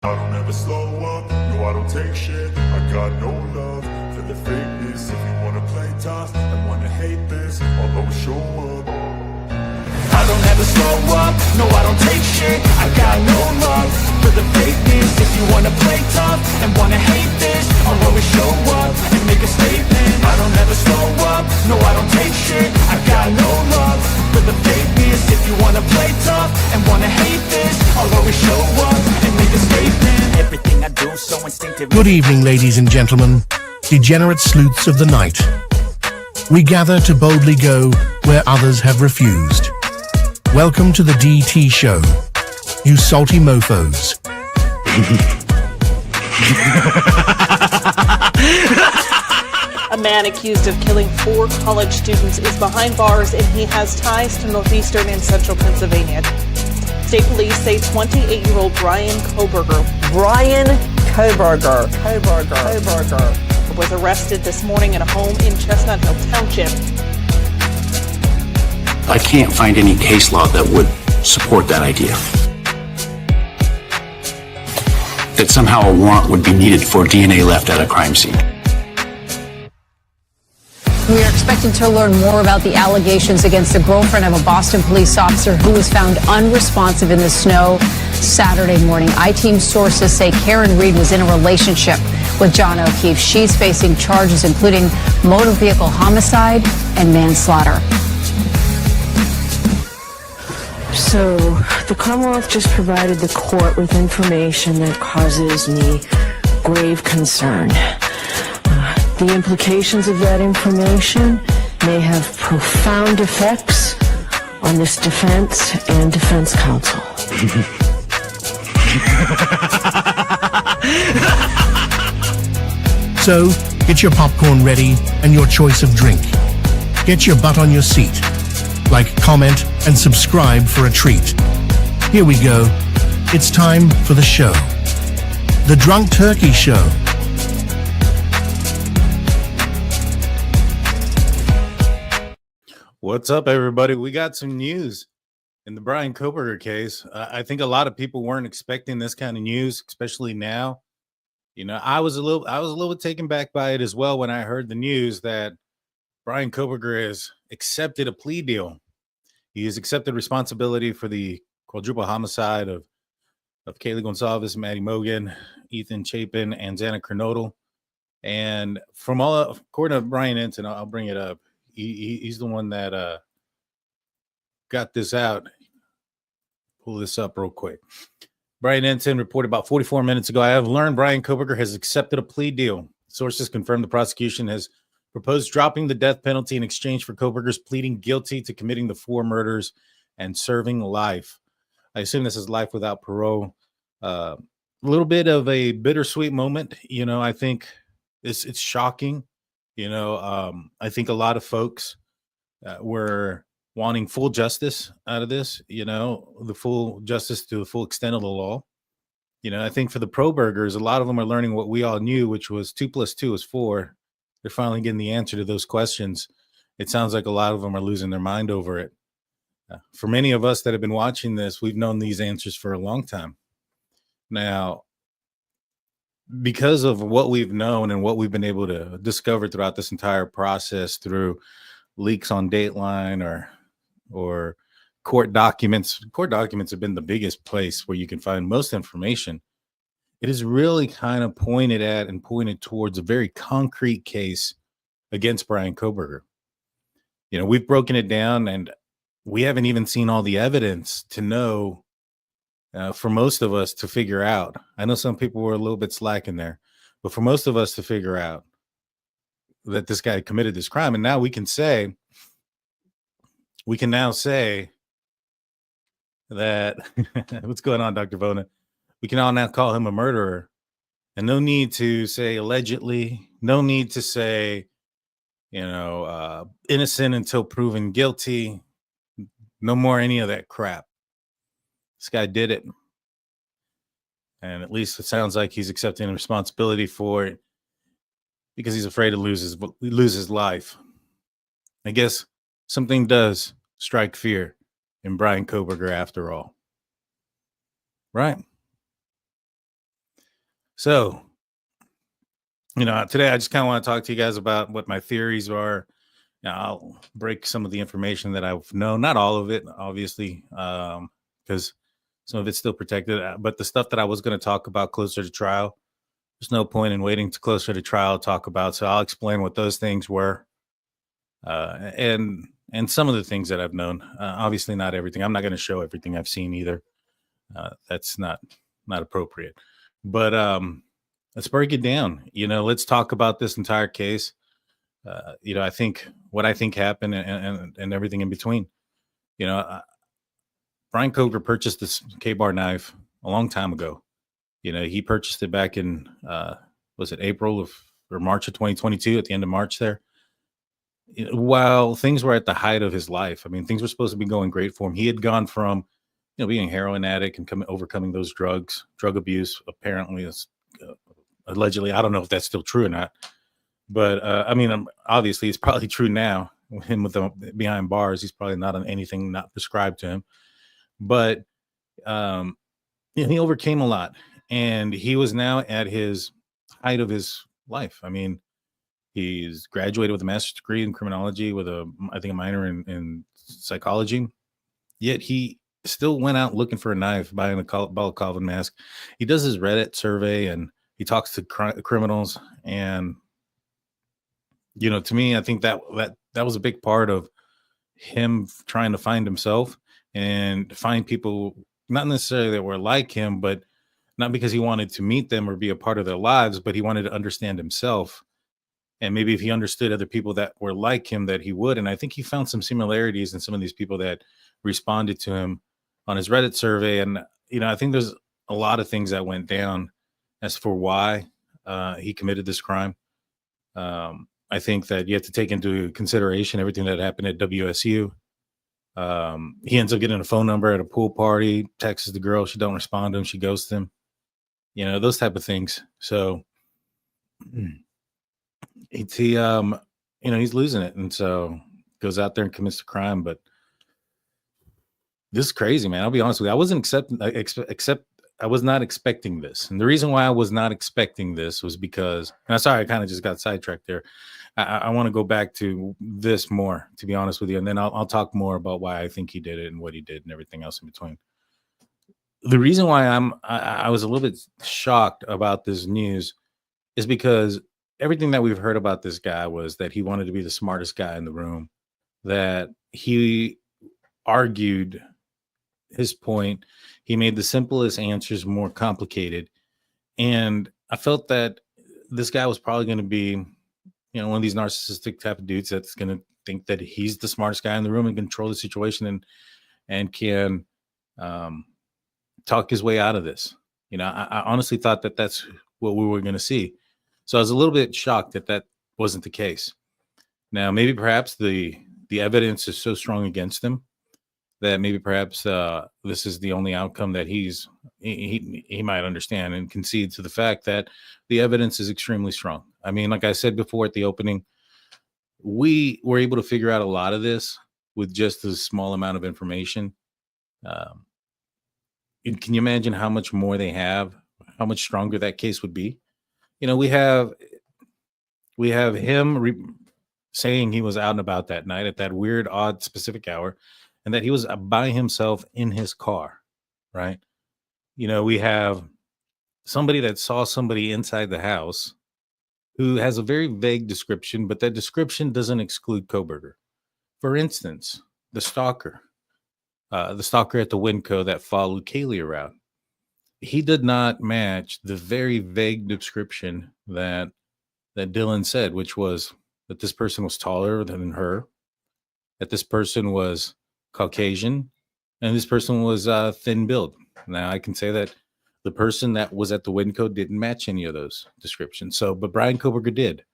I don't ever slow up, no I don't take shit. I got no love for the fakeness. If you wanna play tough and wanna hate this, I'll always show up. I don't ever slow up, no I don't take shit. I got no love for the fakeness. If you wanna play tough and wanna hate this, I'll always show up and make a statement. I don't ever slow up, no I don't take shit. I got no love for the fakeness. If you wanna play tough and wanna hate this, I'll always show up and make a statement. Everything I do so instinctive. Good evening, ladies and gentlemen, degenerate sleuths of the night. We gather to boldly go where others have refused. Welcome to the DT show, you salty mofos. A man accused of killing 4 college students is behind bars, and he has ties to northeastern and central Pennsylvania. State police say 28-year-old Bryan Kohberger was arrested this morning at a home in Chestnut Hill Township. I can't find any case law that would support that idea. That somehow a warrant would be needed for DNA left at a crime scene. We are expecting to learn more about the allegations against the girlfriend of a Boston police officer who was found unresponsive in the snow Saturday morning. I-Team sources say Karen Reed was in a relationship with John O'Keefe. She's facing charges including motor vehicle homicide and manslaughter. So, the Commonwealth just provided the court with information that causes me grave concern. The implications of that information may have profound effects on this defense and defense counsel. So, get your popcorn ready and your choice of drink. Get your butt on your seat. Like, comment, and subscribe for a treat. Here we go. It's time for the show. The Drunk Turkey Show. What's up, everybody? We got some news in the Bryan Kohberger case. I think a lot of people weren't expecting this kind of news, especially now. You know, I was a little bit taken back by it as well when I heard the news that Bryan Kohberger has accepted a plea deal. He has accepted responsibility for the quadruple homicide of Kaylee Goncalves, Madison Mogen, Ethan Chapin, and Xana Kernodle. And according to Brian Enton, I'll bring it up. He's the one that got this out. Pull this up real quick. Brian Enton reported about 44 minutes ago, I have learned Bryan Kohberger has accepted a plea deal. Sources confirm the prosecution has proposed dropping the death penalty in exchange for Kohberger's pleading guilty to committing the 4 murders and serving life. I assume this is life without parole. A little bit of a bittersweet moment. You know, I think it's shocking. You know, I think a lot of folks were wanting full justice out of this, you know, the full justice to the full extent of the law. You know, I think for the Kohbergers, a lot of them are learning what we all knew, which was 2 + 2 is 4. They're finally getting the answer to those questions. It sounds like a lot of them are losing their mind over it. For many of us that have been watching this, we've known these answers for a long time. Now, because of what we've known and what we've been able to discover throughout this entire process through leaks on Dateline or court documents have been the biggest place where you can find most information. It is really kind of pointed towards a very concrete case against Bryan Kohberger. You know, we've broken it down and we haven't even seen all the evidence to know for most of us to figure out. I know some people were a little bit slacking there, but for most of us to figure out that this guy committed this crime. And now we can now say that what's going on, Dr. Bona? We can all now call him a murderer, and no need to say allegedly, no need to say, you know, innocent until proven guilty. No more any of that crap. This guy did it. And at least it sounds like he's accepting responsibility for it because he's afraid to lose his life. I guess something does strike fear in Bryan Kohberger after all. Right? So, today I just kind of want to talk to you guys about what my theories are. Now, I'll break some of the information that I've known, not all of it, obviously, because some of it's still protected. But the stuff that I was going to talk about closer to trial, there's no point in waiting to closer to trial to talk about. So I'll explain what those things were, and some of the things that I've known. Obviously, not everything. I'm not going to show everything I've seen either. That's not appropriate. But let's break it down. Let's talk about this entire case. I think what I think happened and everything in between. Bryan Kohberger purchased this K-bar knife a long time ago. He purchased it back in was it April or March of 2022, at the end of March there. While things were at the height of his life, I mean, things were supposed to be going great for him. He had gone from being a heroin addict and overcoming those drug abuse. Apparently, allegedly, I don't know if that's still true or not. But obviously, it's probably true now. Him behind bars, he's probably not on anything not prescribed to him. But he overcame a lot, and he was now at his height of his life. I mean, he's graduated with a master's degree in criminology with a minor in psychology. Yet he still went out looking for a knife, buying a Balaclava mask. He does his Reddit survey and he talks to criminals. And, to me, I think that was a big part of him trying to find himself and find people, not necessarily that were like him, but not because he wanted to meet them or be a part of their lives, but he wanted to understand himself. And maybe if he understood other people that were like him, that he would. And I think he found some similarities in some of these people that responded to him on his Reddit survey. And, I think there's a lot of things that went down as for why he committed this crime. I think that you have to take into consideration everything that happened at WSU. He ends up getting a phone number at a pool party, texts the girl. She don't respond to him. She ghosts him. Those type of things. So he's losing it. And so goes out there and commits the crime. But this is crazy, man. I'll be honest with you. I wasn't I was not expecting this. And the reason why I was not expecting this was because, and I'm sorry, I kind of just got sidetracked there. I want to go back to this more, to be honest with you. And then I'll talk more about why I think he did it and what he did and everything else in between. The reason why I was a little bit shocked about this news is because everything that we've heard about this guy was that he wanted to be the smartest guy in the room, that he argued his point. He made the simplest answers more complicated. And I felt that this guy was probably going to be, one of these narcissistic type of dudes that's going to think that he's the smartest guy in the room and control the situation and can talk his way out of this. I honestly thought that that's what we were going to see. So I was a little bit shocked that wasn't the case. Now, maybe perhaps the evidence is so strong against him that maybe perhaps this is the only outcome that he might understand and concede to the fact that the evidence is extremely strong. I mean, like I said before at the opening, we were able to figure out a lot of this with just a small amount of information. Can you imagine how much more they have, how much stronger that case would be? We have him saying he was out and about that night at that weird, odd, specific hour, and that he was by himself in his car, right? We have somebody that saw somebody inside the house who has a very vague description, but that description doesn't exclude Kohberger. For instance, the stalker at the Winco that followed Kaylee around. He did not match the very vague description that Dylan said, which was that this person was taller than her, that this person was Caucasian, and this person was thin build. Now I can say that the person that was at the Winco didn't match any of those descriptions. But Bryan Kohberger did.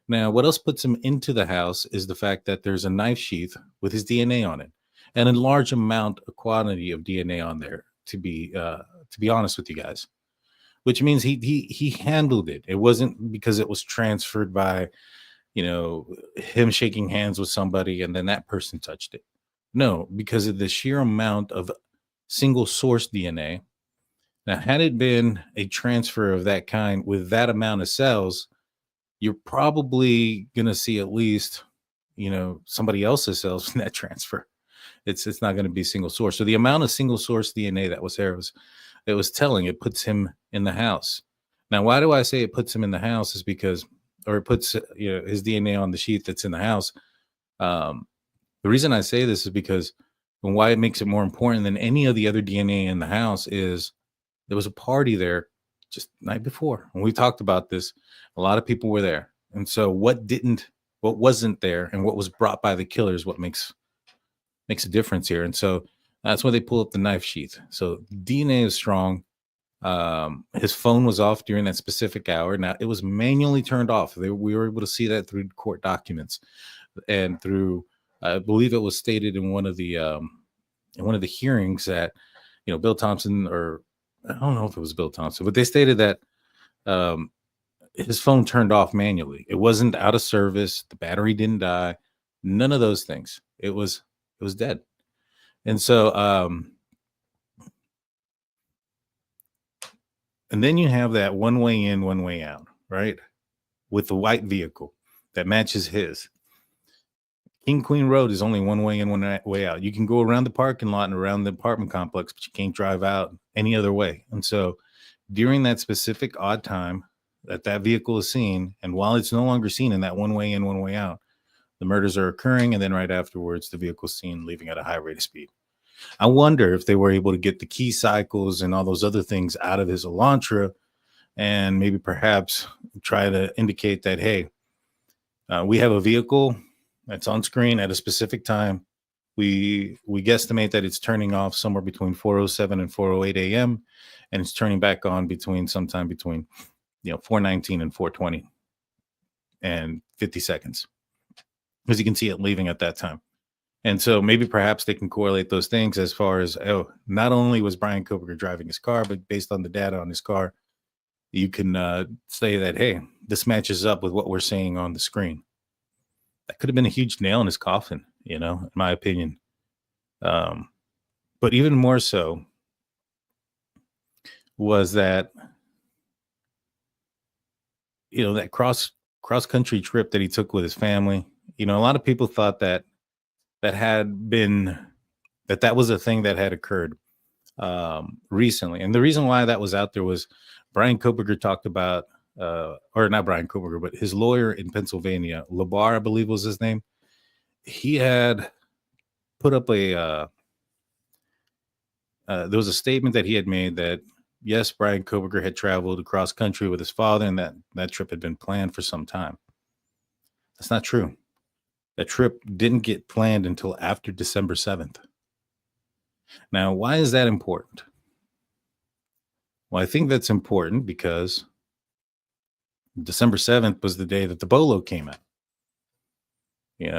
Now, what else puts him into the house is the fact that there's a knife sheath with his DNA on it, and a large quantity of DNA on there. To be honest with you guys, which means he handled it. It wasn't because it was transferred by, him shaking hands with somebody and then that person touched it. No, because of the sheer amount of single source DNA Now, had it been a transfer of that kind with that amount of cells, you're probably going to see at least, somebody else's cells in that transfer. It's not going to be single source. So the amount of single source DNA that was there was telling. It puts him in the house. Now, why do I say it puts him in the house? Is because, or it puts his DNA on the sheet that's in the house. The reason I say this is because, and why it makes it more important than any of the other DNA in the house is there was a party there just the night before. When we talked about this, a lot of people were there. And so what wasn't there and what was brought by the killer is what makes a difference here. And so that's why they pull up the knife sheath. So DNA is strong. His phone was off during that specific hour. Now it was manually turned off. We were able to see that through court documents and through, I believe it was stated in one of the hearings that, Bill Thompson, or I don't know if it was Bill Thompson, but they stated that his phone turned off manually. It wasn't out of service. The battery didn't die. None of those things. It was dead. And so, and then you have that one way in, one way out, right? With the white vehicle that matches his. King Queen Road is only one way in, one way out. You can go around the parking lot and around the apartment complex, but you can't drive out any other way. And so during that specific odd time that vehicle is seen, and while it's no longer seen in that one way in, one way out, the murders are occurring, and then right afterwards, the vehicle's seen leaving at a high rate of speed. I wonder if they were able to get the key cycles and all those other things out of his Elantra and maybe perhaps try to indicate that, hey, we have a vehicle that's on screen at a specific time. We guesstimate that it's turning off somewhere between 4:07 and 4:08 a.m. and it's turning back on sometime between 4:19 and 4:20 and 50 seconds, because you can see it leaving at that time. And so maybe perhaps they can correlate those things as far as, not only was Bryan Kohberger driving his car, but based on the data on his car, you can say that, hey, this matches up with what we're seeing on the screen. That could have been a huge nail in his coffin, in my opinion. But even more so was that, that cross country trip that he took with his family. A lot of people thought that was a thing that had occurred recently. And the reason why that was out there was Bryan Kohberger talked about, or not Bryan Kohberger, but his lawyer in Pennsylvania, Labar, I believe was his name. He had put up there was a statement that he had made that, yes, Bryan Kohberger had traveled across country with his father, and that trip had been planned for some time. That's not true. That trip didn't get planned until after December 7th. Now, why is that important? Well, I think that's important because December 7th was the day that the Bolo came out,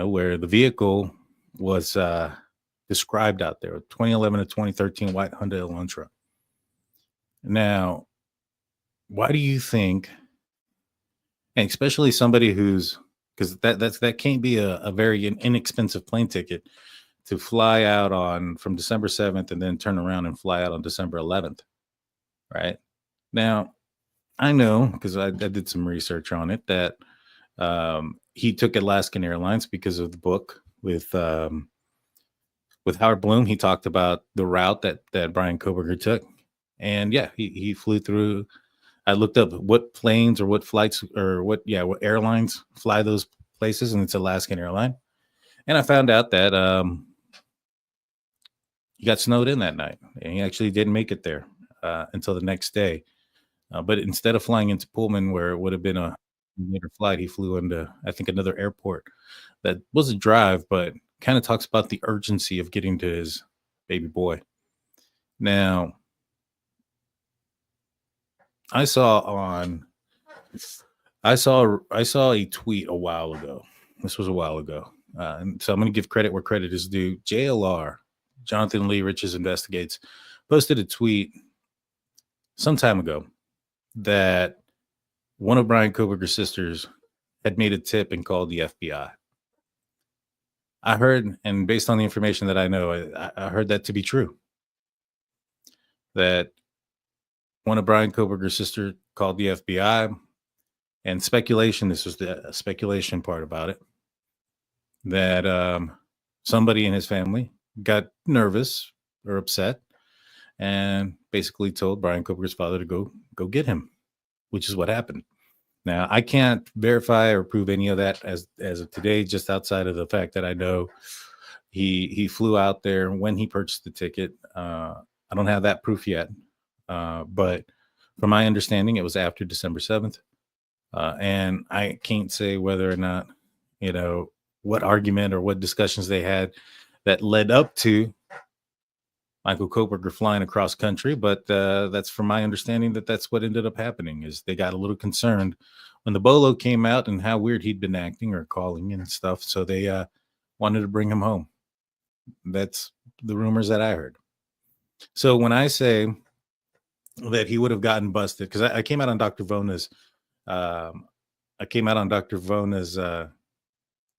where the vehicle was described out there, 2011 to 2013 white Hyundai Elantra. Now, why do you think, and especially somebody who's, because that can't be a very inexpensive plane ticket to fly out from December 7th and then turn around and fly out on December 11th, right? Now, I know, because I did some research on it, that he took Alaskan Airlines because of the book with Howard Bloom. He talked about the route that Bryan Kohberger took. And yeah, he flew through. I looked up what planes or what flights or what airlines fly those places, and it's Alaskan Airline. And I found out that he got snowed in that night, and he actually didn't make it there until the next day. But instead of flying into Pullman, where it would have been a later flight, he flew into, I think, another airport that was a drive, but kind of talks about the urgency of getting to his baby boy. Now, I saw a tweet a while ago. This was a while ago. And so I'm going to give credit where credit is due. JLR, Jonathan Lee Riches Investigates, posted a tweet some time ago that one of Bryan Kohberger's sisters had made a tip and called the FBI. I heard, and based on the information that I know, I heard that to be true. That one of Bryan Kohberger's sister called the FBI, and speculation, this was the speculation part about it, that somebody in his family got nervous or upset and basically told Bryan Kohberger's father to go get him, which is what happened. Now, I can't verify or prove any of that as of today, just outside of the fact that I know he flew out there when he purchased the ticket. I don't have that proof yet, but from my understanding, it was after December 7th. And I can't say whether or not, what argument or what discussions they had that led up to Michael Kohberger flying across country, but that's from my understanding that's what ended up happening. Is they got a little concerned when the bolo came out and how weird he'd been acting or calling and stuff, so they wanted to bring him home. That's the rumors that I heard. So when I say that he would have gotten busted, because I came out on Dr. Vona's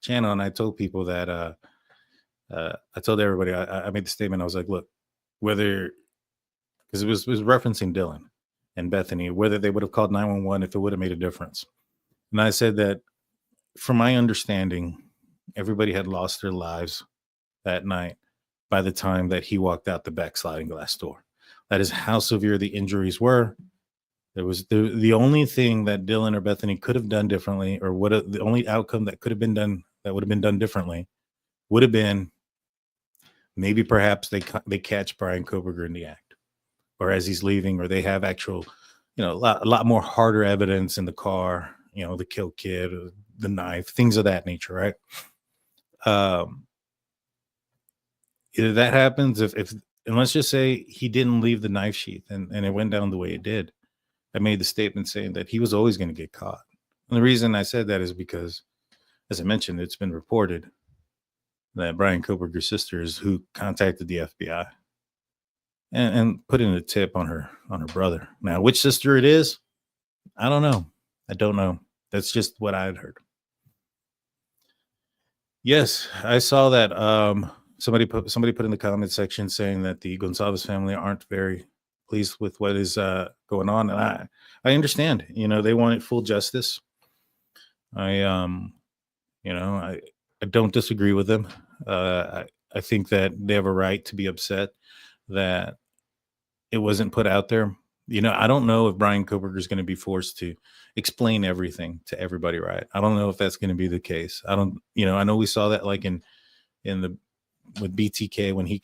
channel, and I told people that I told everybody, I made the statement. I was like, look, whether, because it was referencing Dylan and Bethany, whether they would have called 911 if it would have made a difference. And I said that from my understanding, everybody had lost their lives that night by the time that he walked out the back sliding glass door. That is how severe the injuries were. There was the only thing that Dylan or Bethany could have done differently, or the only outcome that could have been done, that would have been done differently, would have been maybe perhaps they catch Bryan Kohberger in the act, or as he's leaving, or they have actual, a lot more harder evidence in the car, the kill kit, or the knife, things of that nature, right? Either that happens, and let's just say he didn't leave the knife sheath and it went down the way it did. I made the statement saying that he was always going to get caught. And the reason I said that is because, as I mentioned, it's been reported that Bryan Kohberger's sister is who contacted the FBI and put in a tip on her brother. Now, which sister it is, I don't know. I don't know. That's just what I had heard. Yes, I saw that somebody put in the comment section saying that the Goncalves family aren't very pleased with what is going on, and I understand. They wanted full justice. I don't disagree with them. I think that they have a right to be upset that it wasn't put out there. I don't know if Bryan Kohberger is going to be forced to explain everything to everybody, right? I don't know if that's going to be the case. I know we saw that like with BTK when he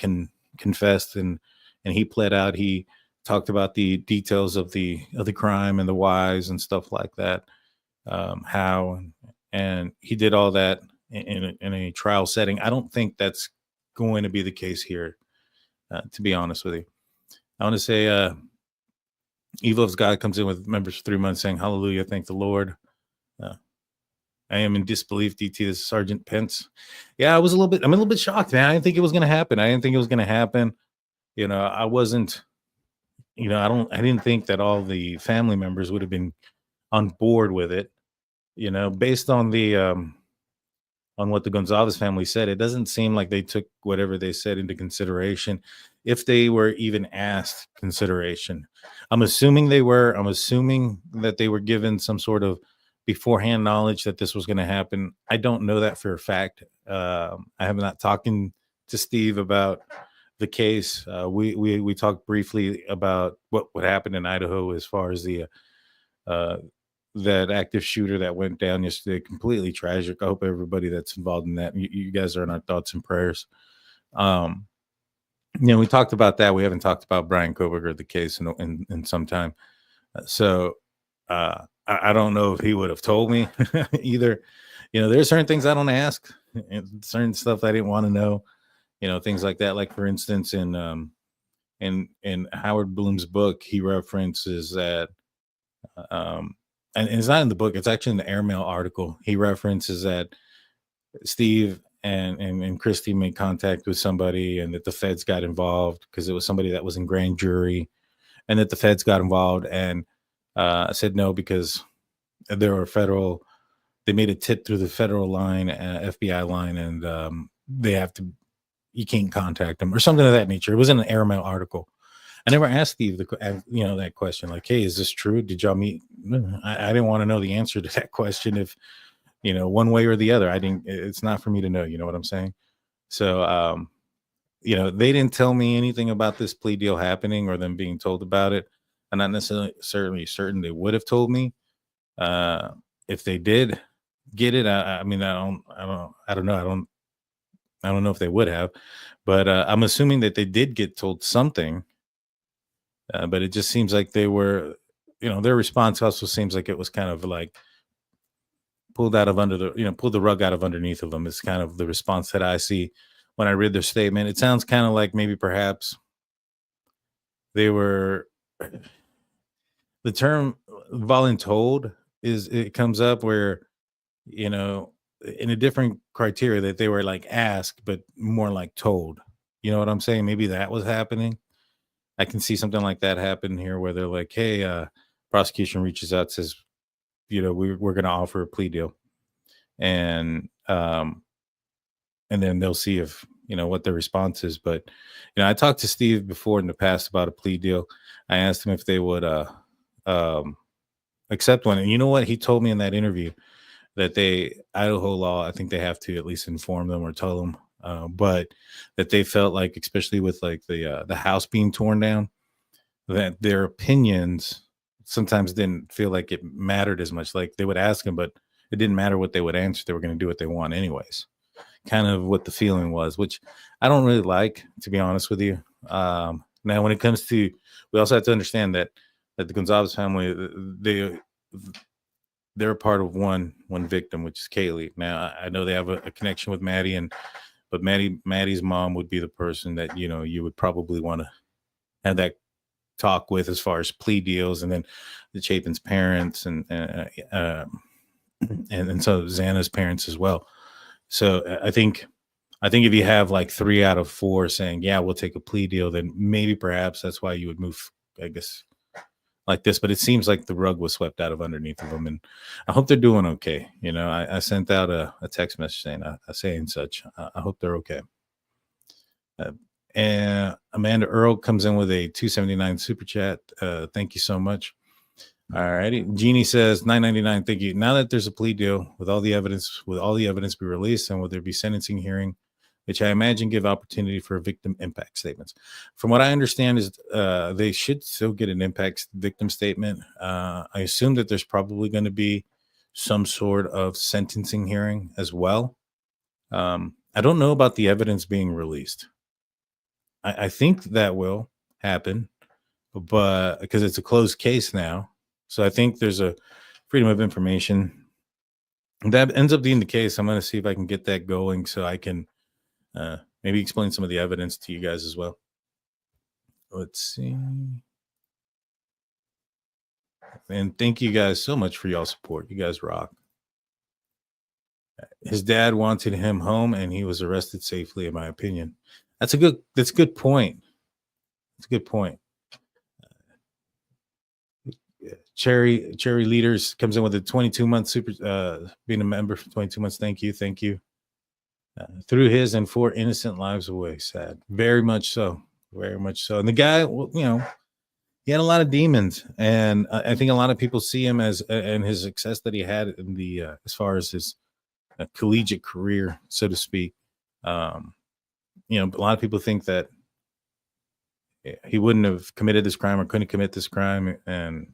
confessed and he pled out. He talked about the details of the crime and the whys and stuff like that. How and he did all that in a trial setting. I don't think that's going to be the case here, to be honest with you. I want to say Evil of God comes in with members for 3 months saying, hallelujah, thank the Lord. I am in disbelief, DT. This is Sergeant Pence. Yeah, I'm a little bit shocked, man. I didn't think it was going to happen. I wasn't, I didn't think that all the family members would have been on board with it. Based on on what the Goncalves family said, it doesn't seem like they took whatever they said into consideration, if they were even asked consideration. I'm assuming they were. I'm assuming that they were given some sort of beforehand knowledge that this was going to happen. I don't know that for a fact. I have not talking to Steve about the case. We talked briefly about what happened in Idaho as far as the that active shooter that went down yesterday. Completely tragic. I hope everybody that's involved in that, you guys are in our thoughts and prayers. We talked about that. We haven't talked about Bryan Kohberger, the case, in some time. So I don't know if he would have told me either. There's certain things I don't ask, and certain stuff I didn't want to know. Things like that. Like for instance, in Howard Bloom's book, he references that, and it's not in the book. It's actually in the Airmail article. He references that Steve and Christy made contact with somebody, and that the feds got involved because it was somebody that was in grand jury, and that the feds got involved. And I said no, because there were they made a tip through the federal line, FBI line, and you can't contact them or something of that nature. It was in an Airmail article. I never asked Steve that question. Like, hey, is this true? Did y'all meet? I didn't want to know the answer to that question. If one way or the other, I didn't. It's not for me to know. You know what I'm saying? So, they didn't tell me anything about this plea deal happening or them being told about it. I'm not necessarily certain they would have told me. If they did get it, I mean, I don't know. I don't know if they would have, but I'm assuming that they did get told something. But it just seems like they were, their response also seems like it was kind of like pulled the rug out of underneath of them. It's kind of the response that I see when I read their statement. It sounds kind of like maybe perhaps they were, the term voluntold it comes up where, in a different criteria that they were like asked, but more like told. You know what I'm saying? Maybe that was happening. I can see something like that happen here where they're like, hey, prosecution reaches out, says, we're going to offer a plea deal. And then they'll see if, what their response is. But, I talked to Steve before in the past about a plea deal. I asked him if they would accept one. And you know what? He told me in that interview that Idaho law, I think they have to at least inform them or tell them. But that they felt like, especially with like the house being torn down, that their opinions sometimes didn't feel like it mattered as much. Like they would ask them, but it didn't matter what they would answer. They were going to do what they want anyways. Kind of what the feeling was, which I don't really like, to be honest with you. Now, when it comes to, we also have to understand that the Goncalves family, they're a part of one victim, which is Kaylee. Now, I know they have a connection with Maddie, but Maddie's mom would be the person that, you would probably want to have that talk with as far as plea deals, and then the Chapin's parents and so Xana's parents as well. So I think if you have like 3 out of 4 saying, yeah, we'll take a plea deal, then maybe perhaps that's why you would move, I guess, like this. But it seems like the rug was swept out of underneath of them, and I hope they're doing okay. I sent out a text message saying such. I hope they're okay. And Amanda Earl comes in with a $2.79 super chat. Thank you so much. All righty. Jeannie says $9.99. Thank you. Now that there's a plea deal, with all the evidence be released, and will there be sentencing hearing, which I imagine give opportunity for victim impact statements? From what I understand is they should still get an impact victim statement. I assume that there's probably going to be some sort of sentencing hearing as well. I don't know about the evidence being released. I think that will happen, but because it's a closed case now. So I think there's a freedom of information that ends up being the case. I'm going to see if I can get that going so I can maybe explain some of the evidence to you guys as well. Let's see. And thank you guys so much for y'all support. You guys rock. His dad wanted him home, and he was arrested safely, in my opinion. That's a good point. It's a good point. Cherry Leaders comes in with a 22-month super, being a member for 22 months. Thank you. Threw his and 4 innocent lives away. Sad. Very much so. And the guy, he had a lot of demons, and I think a lot of people see him as and his success that he had in the as far as his collegiate career, so to speak. A lot of people think that he wouldn't have committed this crime or couldn't commit this crime, and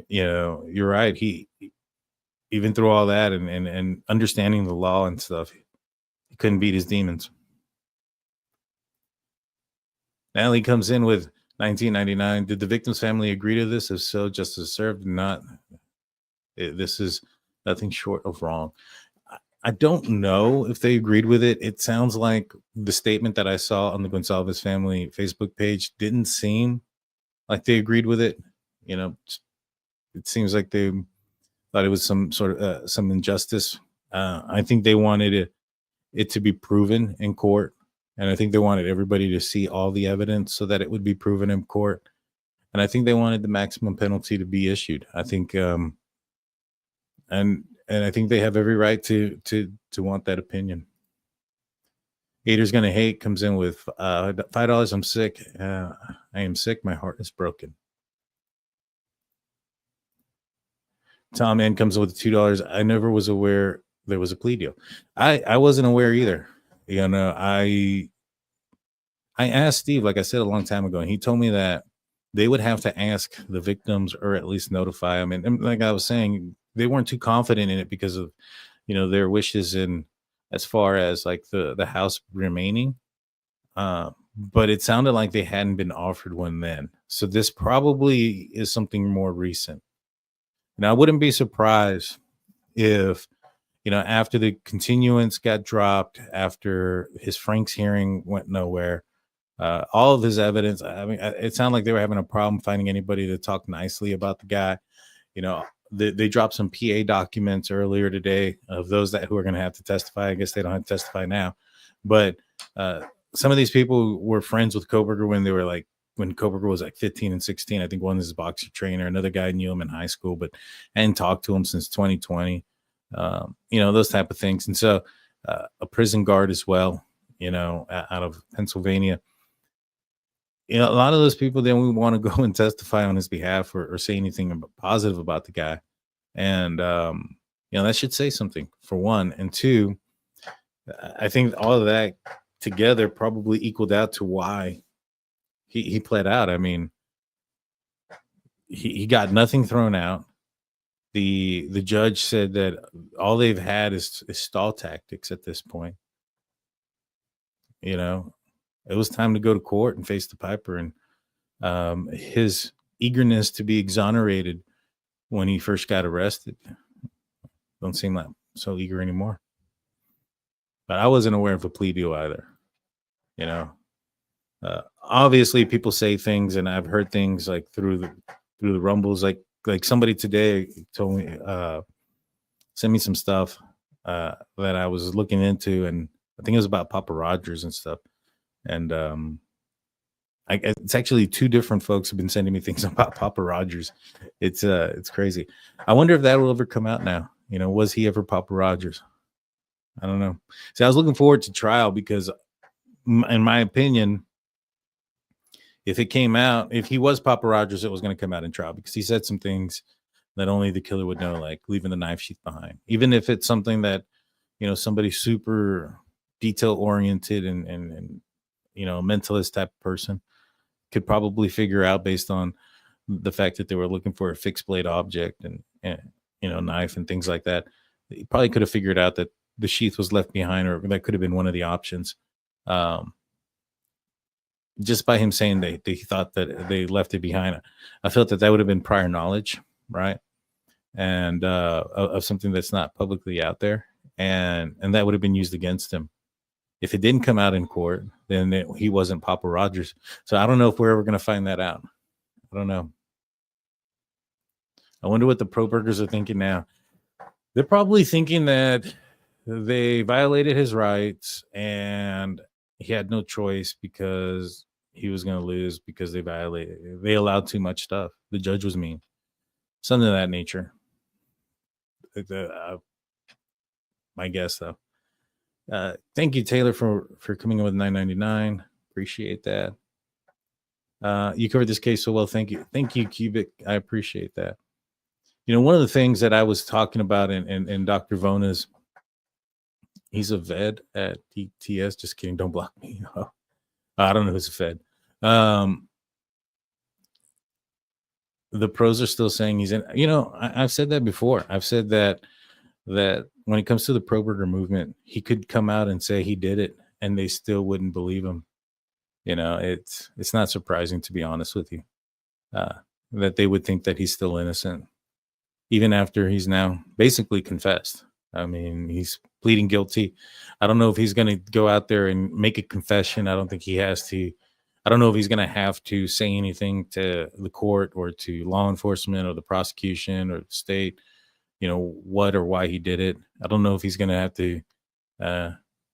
you're right. He even through all that and understanding the law and stuff, he couldn't beat his demons. Natalie comes in with $19.99. Did the victim's family agree to this? If so, justice served. Not. This is nothing short of wrong. I don't know if they agreed with it. It sounds like the statement that I saw on the Goncalves family Facebook page didn't seem like they agreed with it. It seems like they thought it was some sort of some injustice. I think they wanted it to be proven in court. And I think they wanted everybody to see all the evidence so that it would be proven in court. And I think they wanted the maximum penalty to be issued. I think, and I think they have every right to want that opinion. Haters Gonna Hate comes in with $5. I'm sick. I am sick. My heart is broken. Tom N comes with $2. I never was aware there was a plea deal. I wasn't aware either. You know, I asked Steve, like I said a long time ago, and he told me that they would have to ask the victims or at least notify them. And like I was saying, they weren't too confident in it because of, you know, their wishes in as far as like the house remaining. But it sounded like they hadn't been offered one then. So this probably is something more recent. Now, I wouldn't be surprised if, you know, after the continuance got dropped, after his Frank's hearing went nowhere, all of his evidence, I mean, it sounded like they were having a problem finding anybody to talk nicely about the guy. You know, they dropped some PA documents earlier today of those who are going to have to testify. I guess they don't have to testify now. But some of these people were friends with Kohberger when Kohberger was like 15 and 16. I think one is a boxer trainer. Another guy knew him in high school, but hadn't talked to him since 2020. You know, those type of things. And so a prison guard as well, you know, out of Pennsylvania. You know, a lot of those people then we want to go and testify on his behalf or say anything positive about the guy. And, you know, that should say something for one. And two, I think all of that together probably equaled out to why he pled out. I mean, he got nothing thrown out. The judge said that all they've had is stall tactics at this point. You know, it was time to go to court and face the piper. And his eagerness to be exonerated when he first got arrested don't seem like so eager anymore. But I wasn't aware of a plea deal either. You know, obviously people say things, and I've heard things like through the rumbles. Like somebody today told me, sent me some stuff that I was looking into, and I think it was about Papa Rogers and stuff. And it's actually two different folks have been sending me things about Papa Rogers. It's crazy. I wonder if that will ever come out now. You know, was he ever Papa Rogers? I don't know. See, I was looking forward to trial because, in my opinion, if it came out, if he was Papa Rogers, it was going to come out in trial because he said some things that only the killer would know, like leaving the knife sheath behind. Even if it's something that, you know, somebody super detail oriented and you know, mentalist type person could probably figure out based on the fact that they were looking for a fixed blade object and you know, knife and things like that. He probably could have figured out that the sheath was left behind, or that could have been one of the options. Just by him saying they thought that they left it behind, I felt that would have been prior knowledge, right? And of something that's not publicly out there, and that would have been used against him. If it didn't come out in court, then he wasn't Papa Rogers. So I don't know if we're ever going to find that out. I don't know. I wonder what the pro-burgers are thinking now. They're probably thinking that they violated his rights and he had no choice because he was going to lose because they allowed too much stuff. The judge was mean. Something of that nature. My guess, though. Thank you, Taylor, for coming in with $9.99. Appreciate that. You covered this case so well. Thank you. Thank you, Cubic. I appreciate that. You know, one of the things that I was talking about in Dr. Vona's, he's a vet at DTS. Just kidding. Don't block me. I don't know who's a fed. The pros are still saying he's in. You know, I've said that before. I've said that when it comes to the pro-burger movement, he could come out and say he did it, and they still wouldn't believe him. You know, it's not surprising, to be honest with you, that they would think that he's still innocent, even after he's now basically confessed. I mean, he's pleading guilty. I don't know if he's going to go out there and make a confession. I don't think he has to. I don't know if he's going to have to say anything to the court or to law enforcement or the prosecution or the state, you know, what or why he did it. I don't know if he's going to have to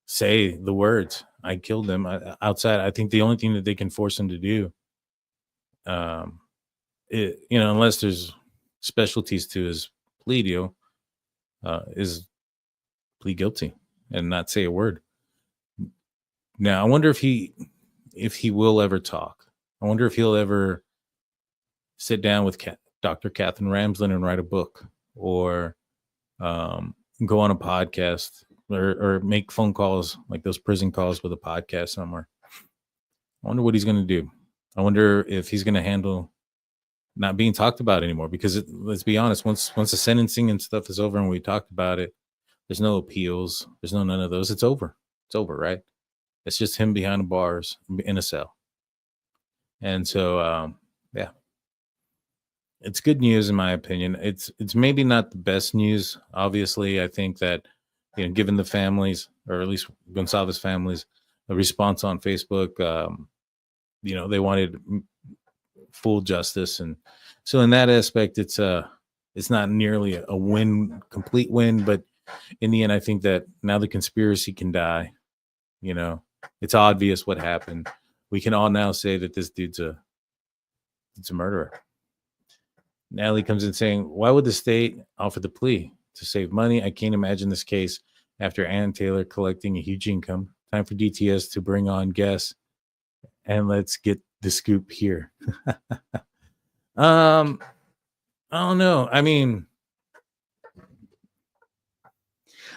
say the words, I killed them. Outside, I think the only thing that they can force him to do, you know, unless there's specialties to his plea deal, is plead guilty and not say a word. Now, I wonder if he will ever talk. I wonder if he'll ever sit down with Dr. Catherine Ramsland and write a book, or go on a podcast, or make phone calls like those prison calls with a podcast somewhere. I wonder what he's going to do. I wonder if he's going to handle not being talked about anymore, because let's be honest, once the sentencing and stuff is over and we talked about it, there's no appeals, there's none of those. It's over, right? It's just him behind the bars in a cell. And so yeah, it's good news in my opinion. It's maybe not the best news. Obviously, I think that, given the families, or at least Goncalves families, a response on Facebook, they wanted full justice, and so in that aspect, it's not nearly a win, complete win, but in the end, I think that now the conspiracy can die. It's obvious what happened. We can all now say that this dude's a murderer. Natalie comes in saying, why would the state offer the plea? To save money? I can't imagine this case after Ann Taylor collecting a huge income. Time for DTS to bring on guests, and let's get the scoop here. I don't know. I mean,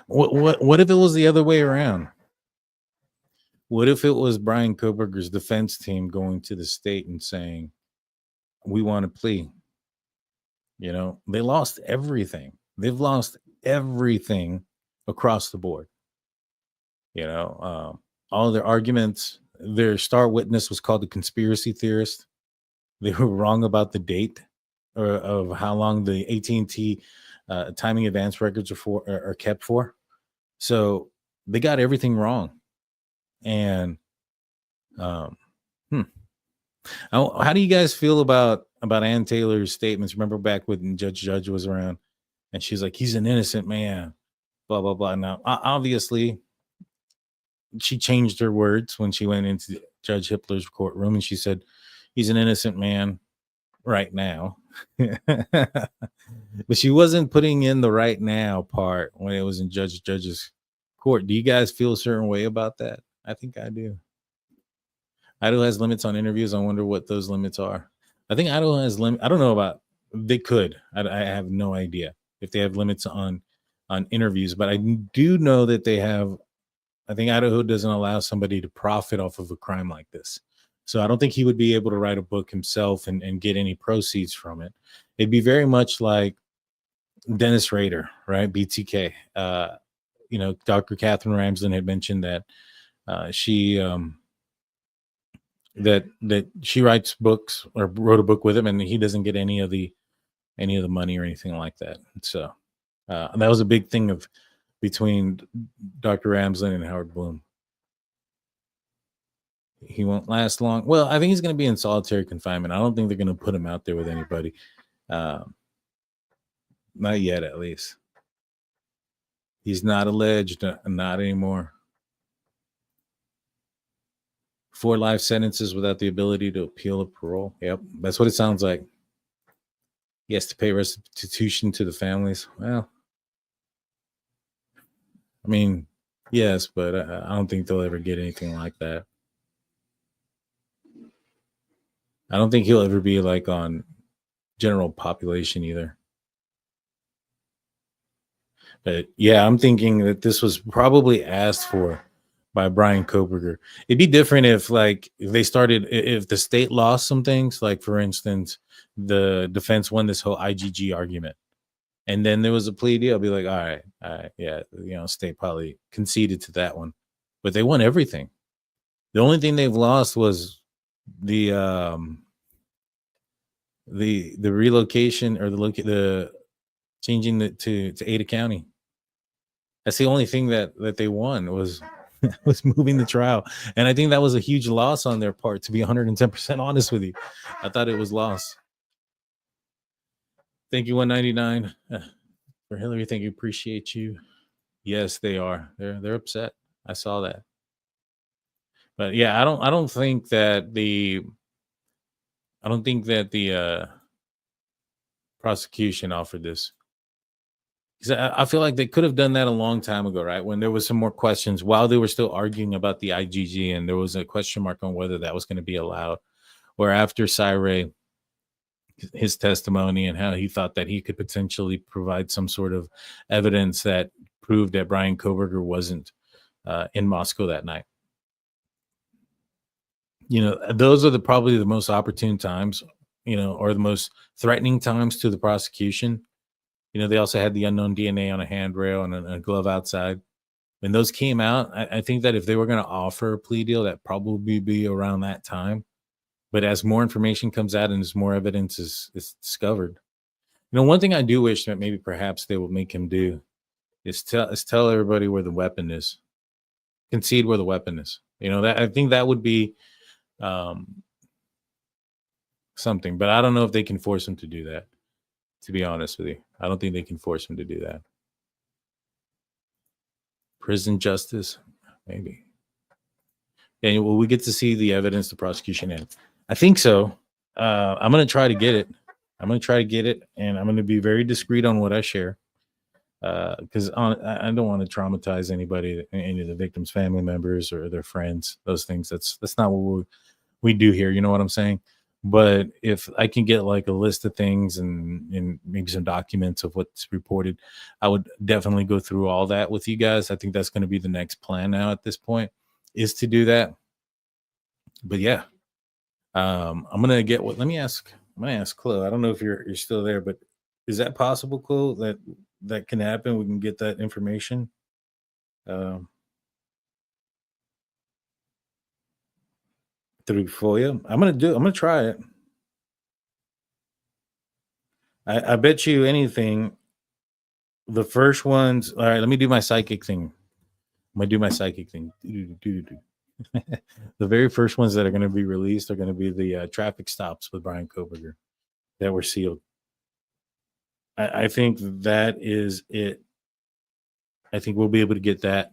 what if it was the other way around? What if it was Bryan Kohberger's defense team going to the state and saying, we want a plea? They lost everything. They've lost everything across the board. All their arguments, their star witness was called the conspiracy theorist. They were wrong about the date of how long the AT&T timing advance records are kept for. So they got everything wrong. And how do you guys feel about Ann Taylor's statements? Remember back when Judge was around, and she's like, he's an innocent man, blah, blah, blah. Now, obviously, she changed her words when she went into Judge Hippler's courtroom, and she said, he's an innocent man right now. But she wasn't putting in the right now part when it was in Judge's court. Do you guys feel a certain way about that? I think I do. Idaho has limits on interviews. I wonder what those limits are. I think Idaho has limits. I don't know about, they could. I have no idea if they have limits on interviews, but I do know that they have. I think Idaho doesn't allow somebody to profit off of a crime like this. So I don't think he would be able to write a book himself and get any proceeds from it. It'd be very much like Dennis Rader, right? BTK. Dr. Catherine Ramsland had mentioned that she writes books, or wrote a book with him, and he doesn't get any of the money or anything like that. So that was a big thing between Dr. Ramsland and Howard Bloom. He won't last long. Well, I think he's going to be in solitary confinement. I don't think they're going to put him out there with anybody. Not yet, at least. He's not alleged, not anymore. 4 life sentences without the ability to appeal or parole. Yep, that's what it sounds like. He has to pay restitution to the families. Well, I mean, yes, but I don't think they'll ever get anything like that. I don't think he'll ever be like on general population either. But yeah, I'm thinking that this was probably asked for by Bryan Kohberger. It'd be different if the state lost some things, like for instance, the defense won this whole IGG argument, and then there was a plea deal. I'd be like, all right, yeah, state probably conceded to that one, but they won everything. The only thing they've lost was the relocation, or the changing it to Ada County. That's the only thing that they won was moving the trial. And I think that was a huge loss on their part, to be 110% honest with you. I thought it was lost. Thank you, 199. For Hillary, thank you. Appreciate you. Yes, they are. They're upset. I saw that. But yeah, I don't think that the prosecution offered this. 'Cause I feel like they could have done that a long time ago, right? When there was some more questions while they were still arguing about the IGG, and there was a question mark on whether that was going to be allowed. Or after Cyre, his testimony and how he thought that he could potentially provide some sort of evidence that proved that Bryan Kohberger wasn't in Moscow that night. You know, those are probably the most opportune times, you know, or the most threatening times to the prosecution. You know, they also had the unknown DNA on a handrail and a glove outside. When those came out, I think that if they were going to offer a plea deal, that probably be around that time. But as more information comes out and as more evidence is discovered, you know, one thing I do wish that maybe perhaps they will make him do is tell everybody where the weapon is, concede where the weapon is. You know, that I think that would be something, but I don't know if they can force him to do that. To be honest with you, I don't think they can force him to do that. Prison justice, maybe. Yeah, well, we get to see the evidence the prosecution had. I think so. I'm going to try to get it. And I'm going to be very discreet on what I share. Because I don't want to traumatize anybody, any of the victims' family members or their friends, those things. That's not what we do here. You know what I'm saying? But if I can get like a list of things and maybe some documents of what's reported, I would definitely go through all that with you guys. I think that's going to be the next plan now at this point, is to do that. But yeah, I'm gonna get what. I'm gonna ask Chloe. I don't know if you're still there, but is that possible, Chloe? That can happen. We can get that information. Through FOIA. I'm gonna try it. I bet you anything. The first ones. All right, let me do my psychic thing. I'm gonna do my psychic thing. The very first ones that are going to be released are going to be the traffic stops with Bryan Kohberger that were sealed. I think that is it. I think we'll be able to get that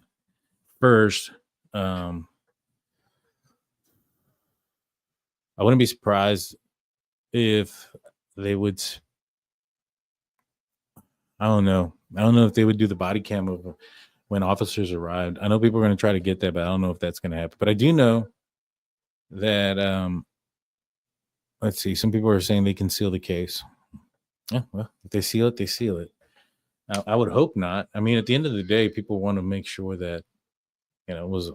first. I wouldn't be surprised if they would. I don't know if they would do the body cam of when officers arrived. I know people are going to try to get that, but I don't know if that's going to happen. But I do know that, let's see, some people are saying they can seal the case. Yeah, well, if they seal it, they seal it. I would hope not. I mean, at the end of the day, people want to make sure that, you know, it was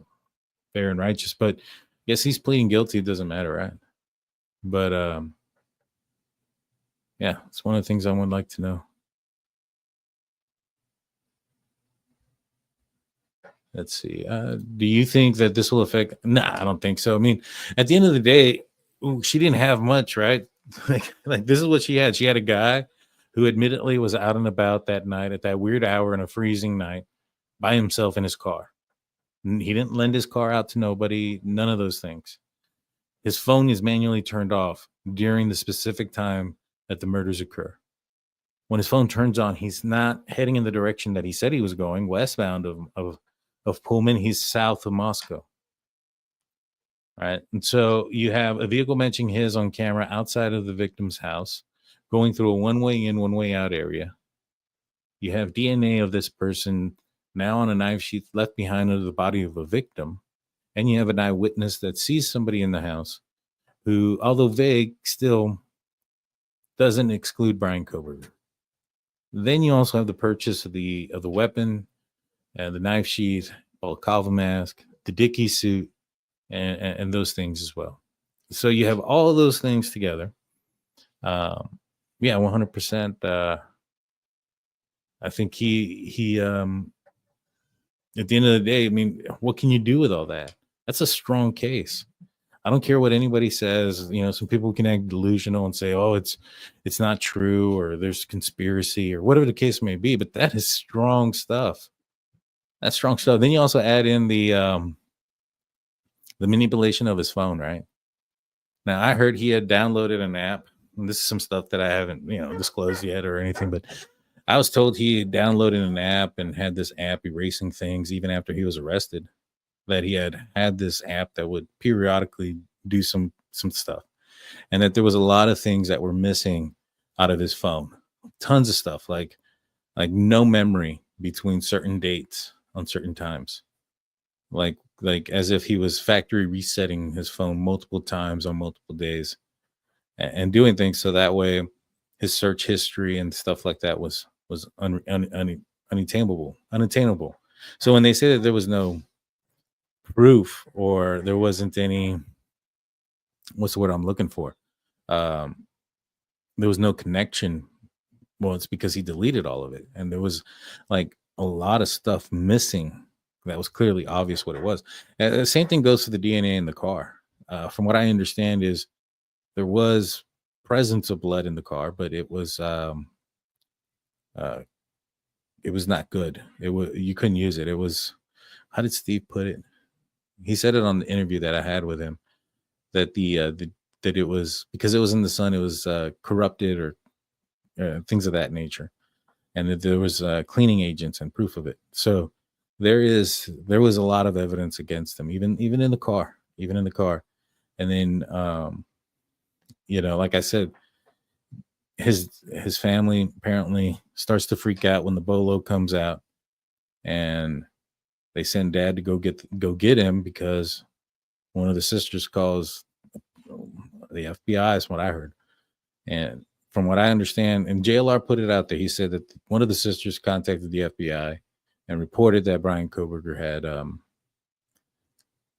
fair and righteous. But yes, he's pleading guilty. It doesn't matter, right? But yeah, it's one of the things I would like to know. Let's see. Do you think that this will affect? Nah, I don't think so. I mean, at the end of the day, she didn't have much, right? like this is what she had. She had a guy who admittedly was out and about that night at that weird hour in a freezing night by himself in his car. He didn't lend his car out to nobody, none of those things. His phone is manually turned off during the specific time that the murders occur. When his phone turns on, he's not heading in the direction that he said he was going, westbound of Pullman. He's south of Moscow. Right. And so you have a vehicle matching his on camera outside of the victim's house, going through a one-way in, one-way out area. You have DNA of this person now on a knife sheath left behind under the body of a victim. And you have an eyewitness that sees somebody in the house who, although vague, still doesn't exclude Bryan Kohberger. Then you also have the purchase of the weapon, the knife sheath, balaclava mask, the Dickie suit, and those things as well. So you have all of those things together. Yeah, 100%. I think he at the end of the day, I mean, what can you do with all that? That's a strong case. I don't care what anybody says. You know, some people can act delusional and say, oh, it's not true, or there's conspiracy, or whatever the case may be, but that is strong stuff. That's strong stuff. Then you also add in the manipulation of his phone, right? Now, I heard he had downloaded an app, and this is some stuff that I haven't, disclosed yet or anything, but I was told he had downloaded an app and had this app erasing things even after he was arrested, that he had this app that would periodically do some stuff, and that there was a lot of things that were missing out of his phone. Tons of stuff, like like no memory between certain dates on certain times, like as if he was factory resetting his phone multiple times on multiple days and doing things so that way his search history and stuff like that was unattainable. So when they say that there was no proof or there wasn't any, what's the word I'm looking for, there was no connection, well, it's because he deleted all of it and there was like a lot of stuff missing that was clearly obvious what it was. The same thing goes for the DNA in the car. From what I understand is there was presence of blood in the car, but it was not good. You couldn't use it. It was, how did Steve put it? He said it on the interview that I had with him that that it was because it was in the sun, it was corrupted or things of that nature, and that there was cleaning agents and proof of it. So there was a lot of evidence against him, even in the car, and then like I said, his family apparently starts to freak out when the bolo comes out, and they send dad to go get him because one of the sisters calls the FBI, is what I heard. And from what I understand, and JLR put it out there, he said that one of the sisters contacted the FBI and reported that Bryan Kohberger had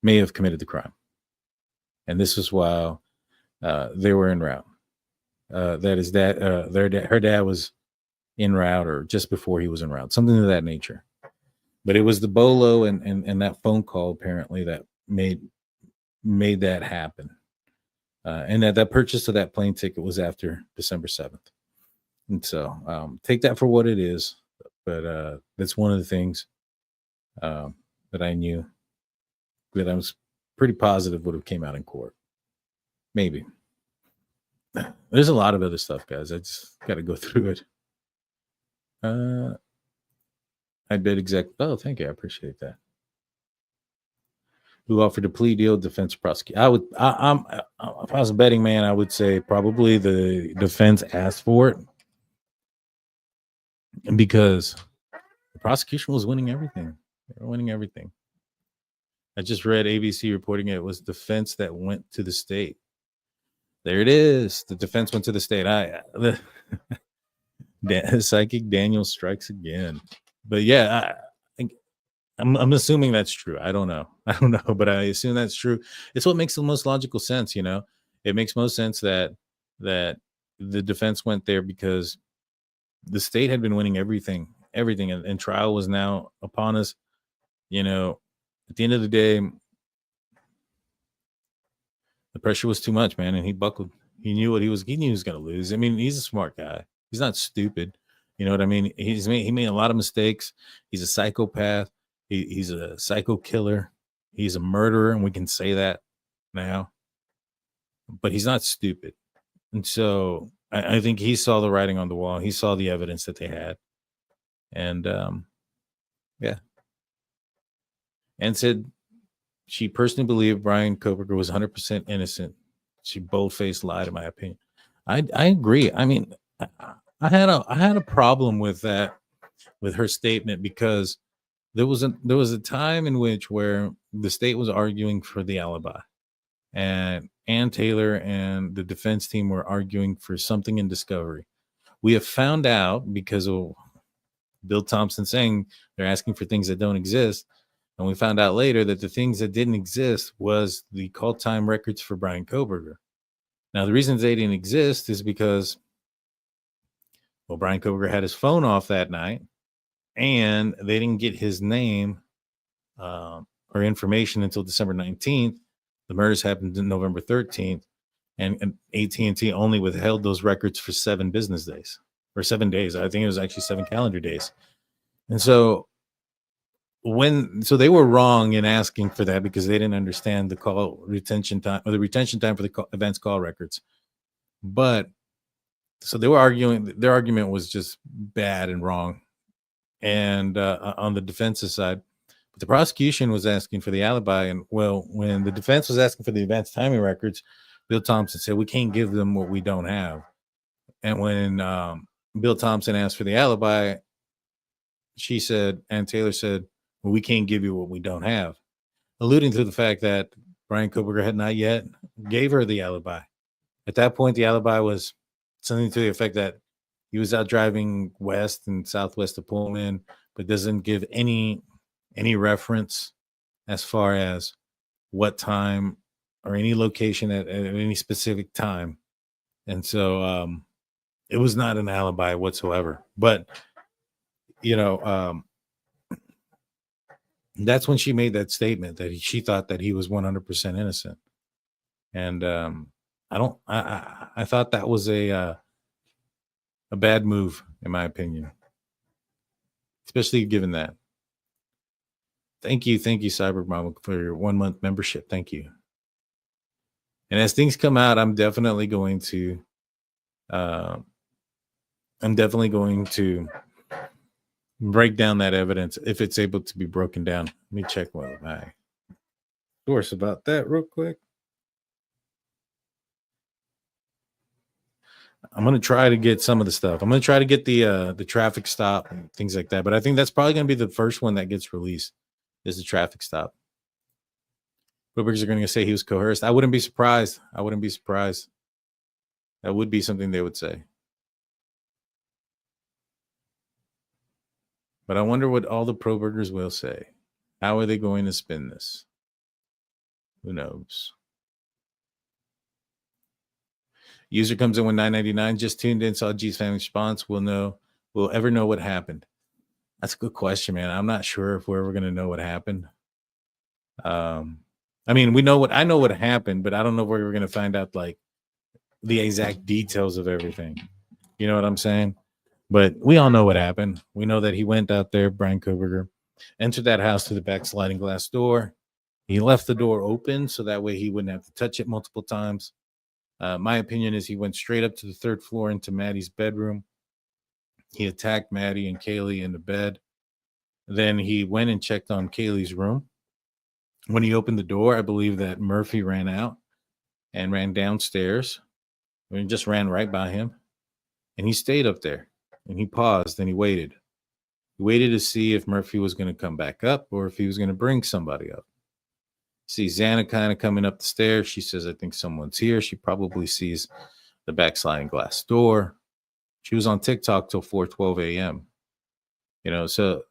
may have committed the crime. And this was while they were en route. That is that her dad was en route or just before he was en route, something of that nature. But it was the bolo and that phone call apparently that made that happen. And that purchase of that plane ticket was after December 7th. And so take that for what it is. But that's one of the things that I knew that I was pretty positive would have came out in court. Maybe. There's a lot of other stuff, guys. I just got to go through it. I bet exactly. Oh, thank you. I appreciate that. Who offered a plea deal, defense prosecutor? If I was a betting man, I would say probably the defense asked for it because the prosecution was winning everything. They were winning everything. I just read ABC reporting it was defense that went to the state. There it is. The defense went to the state. Psychic Daniel strikes again. But yeah, I'm assuming that's true. I don't know, but I assume that's true. It's what makes the most logical sense. It makes most sense that the defense went there because the state had been winning everything, and trial was now upon us. At the end of the day, the pressure was too much, man, and he buckled. He knew he knew he was going to lose. I mean, he's a smart guy. He's not stupid. You know what I mean? He made a lot of mistakes. He's a psychopath. He's a psycho killer. He's a murderer, and we can say that now. But he's not stupid. And so I think he saw the writing on the wall. He saw the evidence that they had. And yeah. And said she personally believed Bryan Kohberger was 100% innocent. She bold-faced lied, in my opinion. I agree. I mean, I had a problem with that, with her statement, because there was a time in which where the state was arguing for the alibi, and Ann Taylor and the defense team were arguing for something in discovery. We have found out because of Bill Thompson saying they're asking for things that don't exist. And we found out later that the things that didn't exist was the call time records for Bryan Kohberger. Now, the reasons they didn't exist is because, well, Bryan Kohberger had his phone off that night, and they didn't get his name or information until December 19th. The murders happened on November 13th, and AT&T only withheld those records for 7 business days, or 7 days. I think it was actually 7 calendar days. And so they were wrong in asking for that because they didn't understand the call retention time, or the retention time for the events call records. But so they were arguing, their argument was just bad and wrong. And on the defense's side, but the prosecution was asking for the alibi. And well, when the defense was asking for the advance timing records, Bill Thompson said, we can't give them what we don't have. And when Bill Thompson asked for the alibi, she said, and Taylor said, well, we can't give you what we don't have, alluding to the fact that Bryan Kohberger had not yet gave her the alibi. At that point, the alibi was something to the effect that he was out driving west and southwest of Pullman, but doesn't give any reference as far as what time or any location at any specific time. And so it was not an alibi whatsoever. But, that's when she made that statement that she thought that he was 100% innocent. And I thought that was a bad move, in my opinion, especially given that. Thank you, Cyber Mama, for your 1 month membership. Thank you. And as things come out, I'm definitely going to break down that evidence if it's able to be broken down. Let me check my source about that real quick. I'm going to try to get some of the stuff. I'm going to try to get the traffic stop and things like that. But I think that's probably going to be the first one that gets released is the traffic stop. Kohbergers are going to say he was coerced. I wouldn't be surprised. That would be something they would say. But I wonder what all the pro-burgers will say. How are they going to spin this? Who knows? User comes in with $9.99. Just tuned in, saw G's family response. We'll ever know what happened. That's a good question, man. I'm not sure if we're ever going to know what happened. I mean, I know what happened, but I don't know if we're going to find out like the exact details of everything. You know what I'm saying? But we all know what happened. We know that he went out there, Bryan Kohberger, entered that house through the back sliding glass door. He left the door open so that way he wouldn't have to touch it multiple times. My opinion is he went straight up to the third floor into Maddie's bedroom. He attacked Maddie and Kaylee in the bed. Then he went and checked on Kaylee's room. When he opened the door, I believe that Murphy ran out and ran downstairs. I mean, just ran right by him. And he stayed up there. And he paused and he waited. He waited to see if Murphy was going to come back up or if he was going to bring somebody up. See Xana kind of coming up the stairs. She says, I think someone's here. She probably sees the backsliding glass door. She was on TikTok till 4:12 a.m. So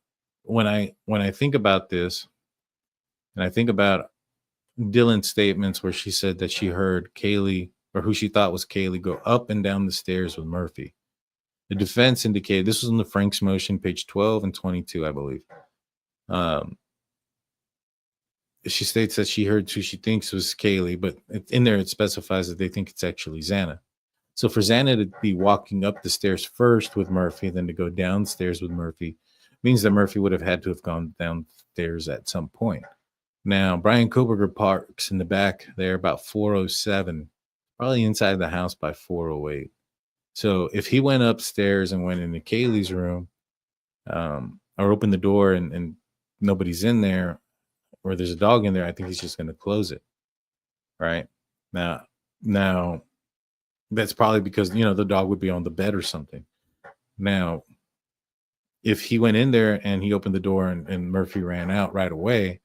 when I think about this, and I think about Dylan's statements where she said that she heard Kaylee, or who she thought was Kaylee, go up and down the stairs with Murphy. The defense indicated, this was in the Frank's motion, page 12 and 22, I believe. She states that she heard who she thinks was Kaylee, but in there it specifies that they think it's actually Xana. So for Xana to be walking up the stairs first with Murphy, then to go downstairs with Murphy, means that Murphy would have had to have gone downstairs at some point. Now, Bryan Kohberger parks in the back there about 4:07, probably inside the house by 4:08. So if he went upstairs and went into Kaylee's room, or opened the door and nobody's in there, or there's a dog in there, I think he's just going to close it. Right? Now that's probably because, the dog would be on the bed or something. Now, if he went in there and he opened the door and Murphy ran out right away,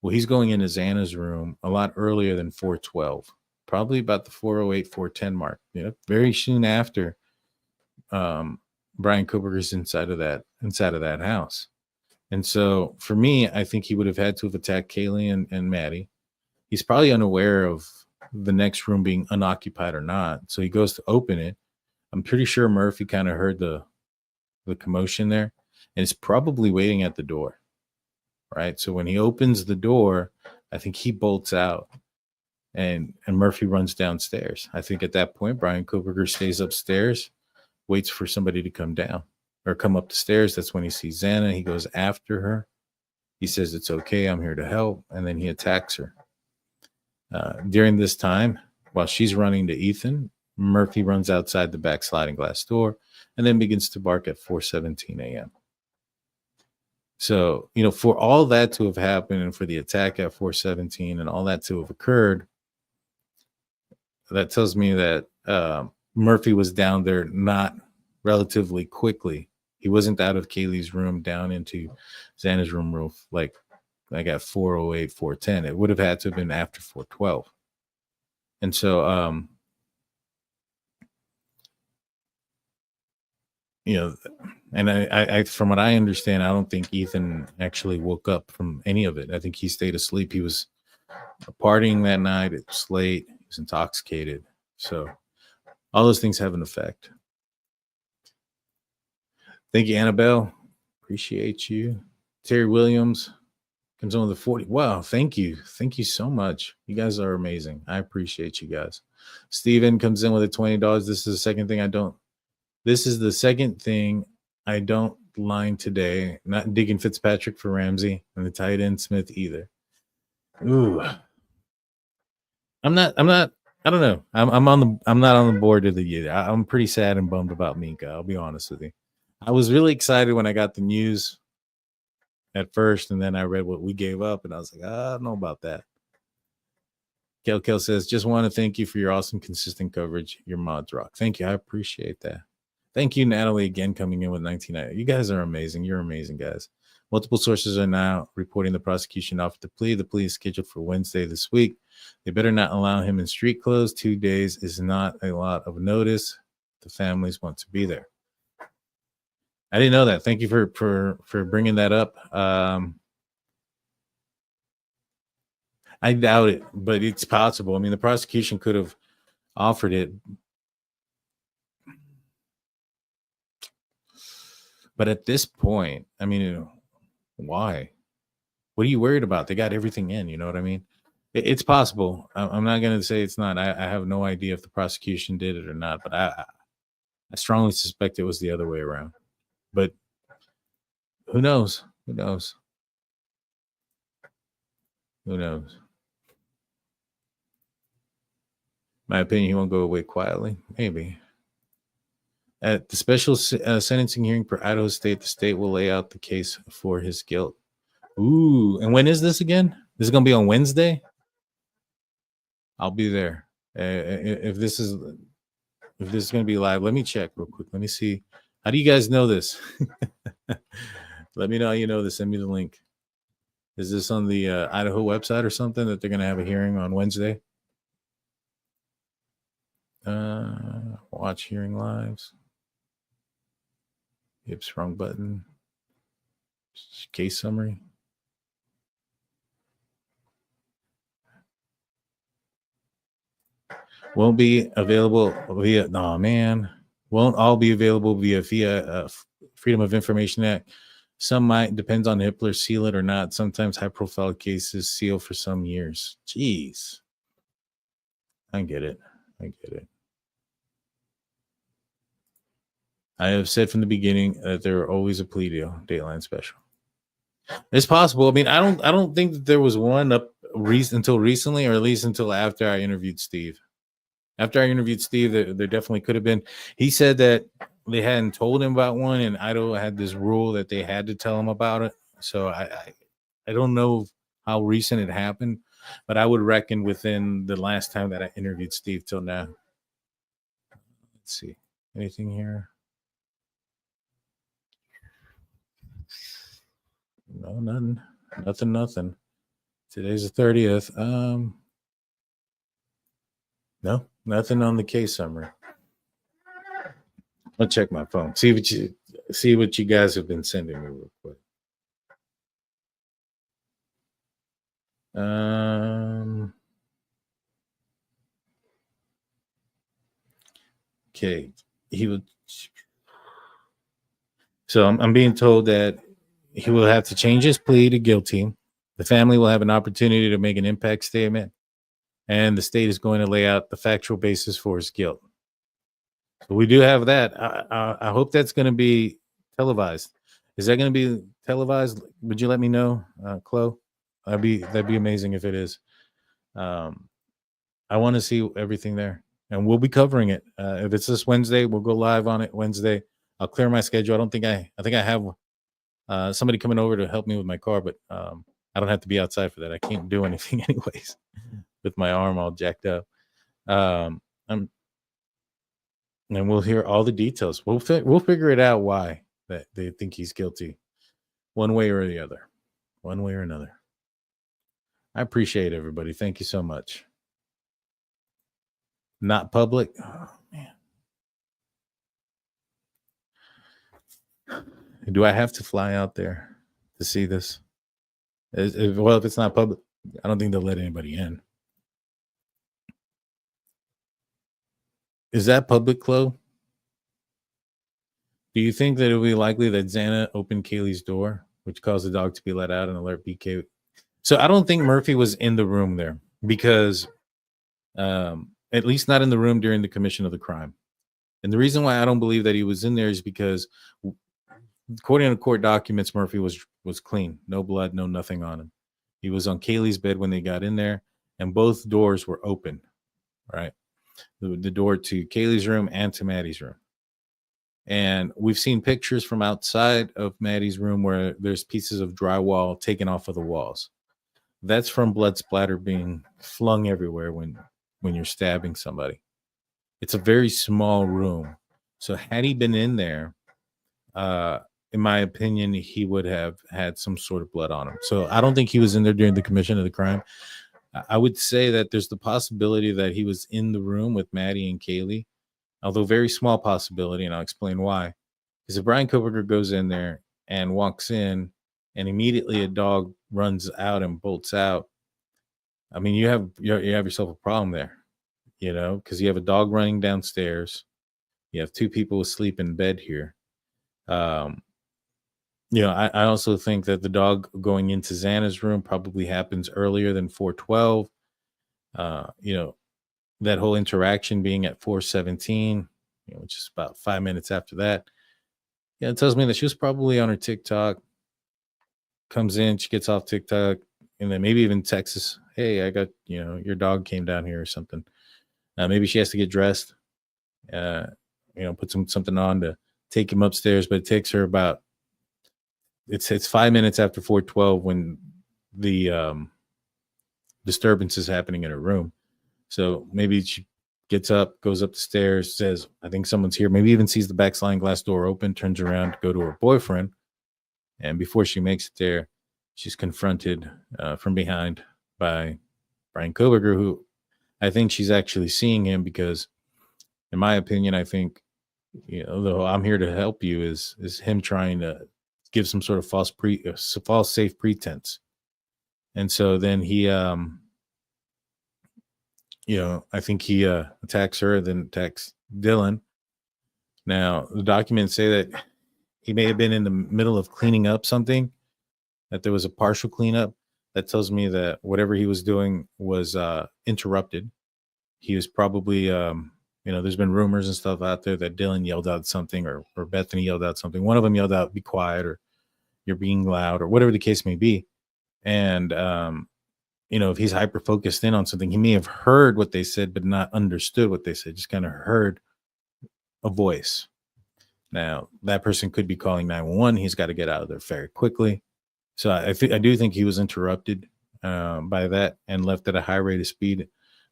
well, he's going into Xana's room a lot earlier than 4:12, probably about the 4:08, 4:10 mark. Very soon after Bryan Kohberger's inside of that house. And so for me, I think he would have had to have attacked Kaylee and Maddie. He's probably unaware of the next room being unoccupied or not. So he goes to open it. I'm pretty sure Murphy kind of heard the commotion there and is probably waiting at the door. Right. So when he opens the door, I think he bolts out and Murphy runs downstairs. I think at that point, Bryan Kohberger stays upstairs, waits for somebody to come down or come up the stairs. That's when he sees Xana. He goes after her. He says, it's okay, I'm here to help. And then he attacks her. During this time, while she's running to Ethan, Murphy runs outside the back sliding glass door and then begins to bark at 4:17 a.m. So, for all that to have happened and for the attack at 4:17 and all that to have occurred, that tells me that Murphy was down there not relatively quickly. He wasn't out of Kaylee's room down into Xana's room like at 4:08, 4:10. It would have had to have been after 4:12. And so, you know, and I from what I understand, I don't think Ethan actually woke up from any of it. I think he stayed asleep. He was partying that night. It was late. He was intoxicated. So all those things have an effect. Thank you, Annabelle. Appreciate you. Terry Williams comes on with the 40. Wow, thank you. Thank you so much. You guys are amazing. I appreciate you guys. Steven comes in with a $20. This is the second thing I don't line today. Not digging Fitzpatrick for Ramsey and the tight end Smith either. Ooh. I don't know. I'm not on the board of the year. I'm pretty sad and bummed about Minka. I'll be honest with you. I was really excited when I got the news at first, and then I read what we gave up, and I was like, I don't know about that. Kel says, just want to thank you for your awesome, consistent coverage. Your mods rock. Thank you. I appreciate that. Thank you, Natalie, again, coming in with 19. You guys are amazing. You're amazing, guys. Multiple sources are now reporting the prosecution offered the plea. The plea is scheduled for Wednesday this week. They better not allow him in street clothes. 2 days is not a lot of notice. The families want to be there. I didn't know that. Thank you for bringing that up. I doubt it, but it's possible. I mean, the prosecution could have offered it. But at this point, I mean, why? What are you worried about? They got everything in. You know what I mean? It's possible. I'm not going to say it's not. I have no idea if the prosecution did it or not, but I strongly suspect it was the other way around. But who knows? Who knows? Who knows? My opinion, he won't go away quietly. Maybe. At the special sentencing hearing for Idaho State, the state will lay out the case for his guilt. Ooh, and when is this again? This is going to be on Wednesday? I'll be there. If this is going to be live, let me check real quick. Let me see. How do you guys know this? Let me know how you know this. Send me the link. Is this on the Idaho website or something that they're going to have a hearing on Wednesday? Watch hearing lives. Oops, wrong button. Case summary. Won't be available via. No, man. Won't all be available via Freedom of Information Act. Some might, depends on Hippler, seal it or not. Sometimes high-profile cases seal for some years. Jeez. I get it. I have said from the beginning that there are always a plea deal, Dateline special. It's possible. I mean, I don't think that there was one until recently, or at least until after I interviewed Steve. After I interviewed Steve, there definitely could have been. He said that they hadn't told him about one, and Idaho had this rule that they had to tell him about it. So I don't know how recent it happened, but I would reckon within the last time that I interviewed Steve till now. Let's see. Anything here? No, nothing. Today's the 30th. No, nothing on the case summary. I'll check my phone. See what you guys have been sending me real quick. Okay. So I'm being told that he will have to change his plea to guilty. The family will have an opportunity to make an impact statement, and the state is going to lay out the factual basis for his guilt. So we do have that. I hope that's going to be televised. Is that going to be televised? Would you let me know, Chloe? That'd be amazing if it is. I want to see everything there, and we'll be covering it. If it's this Wednesday, we'll go live on it Wednesday. I'll clear my schedule. I think I have somebody coming over to help me with my car, but I don't have to be outside for that. I can't do anything anyways with my arm all jacked up. And we'll hear all the details. We'll figure it out why that they think he's guilty one way or the other, one way or another. I appreciate everybody. Thank you so much. Not public. Oh, man. Do I have to fly out there to see this? Well, if it's not public, I don't think they'll let anybody in. Is that public, Chloe? Do you think that it would be likely that Xana opened Kaylee's door, which caused the dog to be let out and alert BK? So I don't think Murphy was in the room there because, at least not in the room during the commission of the crime. And the reason why I don't believe that he was in there is because, according to court documents, Murphy was clean, no blood, no nothing on him. He was on Kaylee's bed when they got in there, and both doors were open, right? The door to Kaylee's room and to Maddie's room. And we've seen pictures from outside of Maddie's room where there's pieces of drywall taken off of the walls. That's from blood splatter being flung everywhere when you're stabbing somebody. It's a very small room. So had he been in there, in my opinion, he would have had some sort of blood on him. So I don't think he was in there during the commission of the crime. I would say that there's the possibility that he was in the room with Maddie and Kaylee, although very small possibility, and I'll explain why. Because if Bryan Kohberger goes in there and walks in and immediately a dog runs out and bolts out, I mean, you have yourself a problem there, because you have a dog running downstairs. You have two people asleep in bed here. I also think that the dog going into Xana's room probably happens earlier than 4:12. That whole interaction being at 4:17, which is about 5 minutes after that. Yeah, it tells me that she was probably on her TikTok. Comes in, she gets off TikTok, and then maybe even texts us, "Hey, I got your dog came down here" or something. Maybe she has to get dressed, put something on to take him upstairs, but it takes her about it's 5 minutes after 4:12 when the disturbance is happening in her room. So maybe she gets up, goes up the stairs, says, "I think someone's here." Maybe even sees the back sliding glass door open, turns around to go to her boyfriend, and before she makes it there, she's confronted from behind by Bryan Kohberger, who I think she's actually seeing him because, in my opinion, I think, though I'm here to help you, is him trying to give some sort of false safe pretense. And so then he, I think he attacks her, then attacks Dylan. Now, the documents say that he may have been in the middle of cleaning up something, that there was a partial cleanup. That tells me that whatever he was doing was interrupted. He was probably, there's been rumors and stuff out there that Dylan yelled out something or Bethany yelled out something. One of them yelled out, "Be quiet," or "You're being loud," or whatever the case may be. And, if he's hyper focused in on something, he may have heard what they said, but not understood what they said, just kind of heard a voice. Now, that person could be calling 911. He's got to get out of there very quickly. So I do think he was interrupted by that and left at a high rate of speed.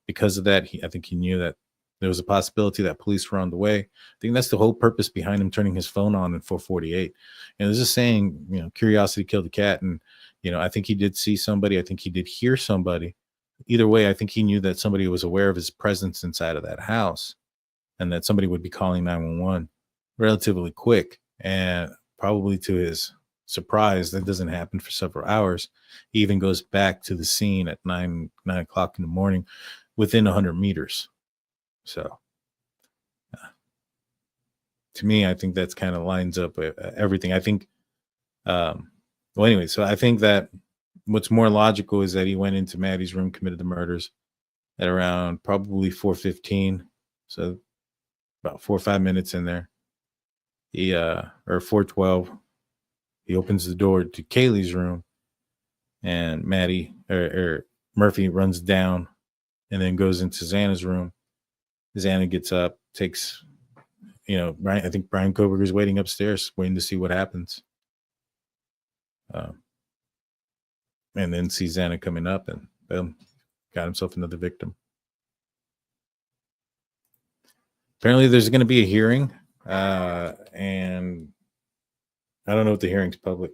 Because of that, I think he knew that there was a possibility that police were on the way. I think that's the whole purpose behind him turning his phone on at 4:48. And there's a saying, curiosity killed the cat. And, I think he did see somebody. I think he did hear somebody. Either way, I think he knew that somebody was aware of his presence inside of that house and that somebody would be calling 911 relatively quick. And probably to his surprise, that doesn't happen for several hours. He even goes back to the scene at 9 o'clock in the morning within 100 meters. So to me, I think that's kind of lines up with everything. I think, so I think that what's more logical is that he went into Maddie's room, committed the murders at around probably 4:15. So about 4 or 5 minutes in there. He, or 4:12, he opens the door to Kaylee's room and Maddie or Murphy runs down and then goes into Xana's room. Xana gets up, takes, I think Bryan Kohberger's waiting upstairs, waiting to see what happens. And then sees Xana coming up and boom, got himself another victim. Apparently there's going to be a hearing, and I don't know if the hearing's public.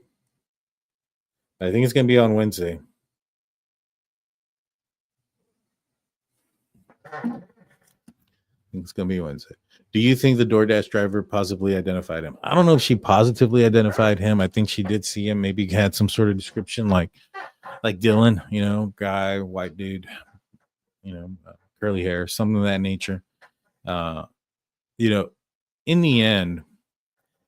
I think it's going to be on Wednesday. It's going to be Wednesday. Do you think the DoorDash driver positively identified him? I don't know if she positively identified him. I think she did see him. Maybe had some sort of description like Dylan, guy, white dude, curly hair, something of that nature. In the end,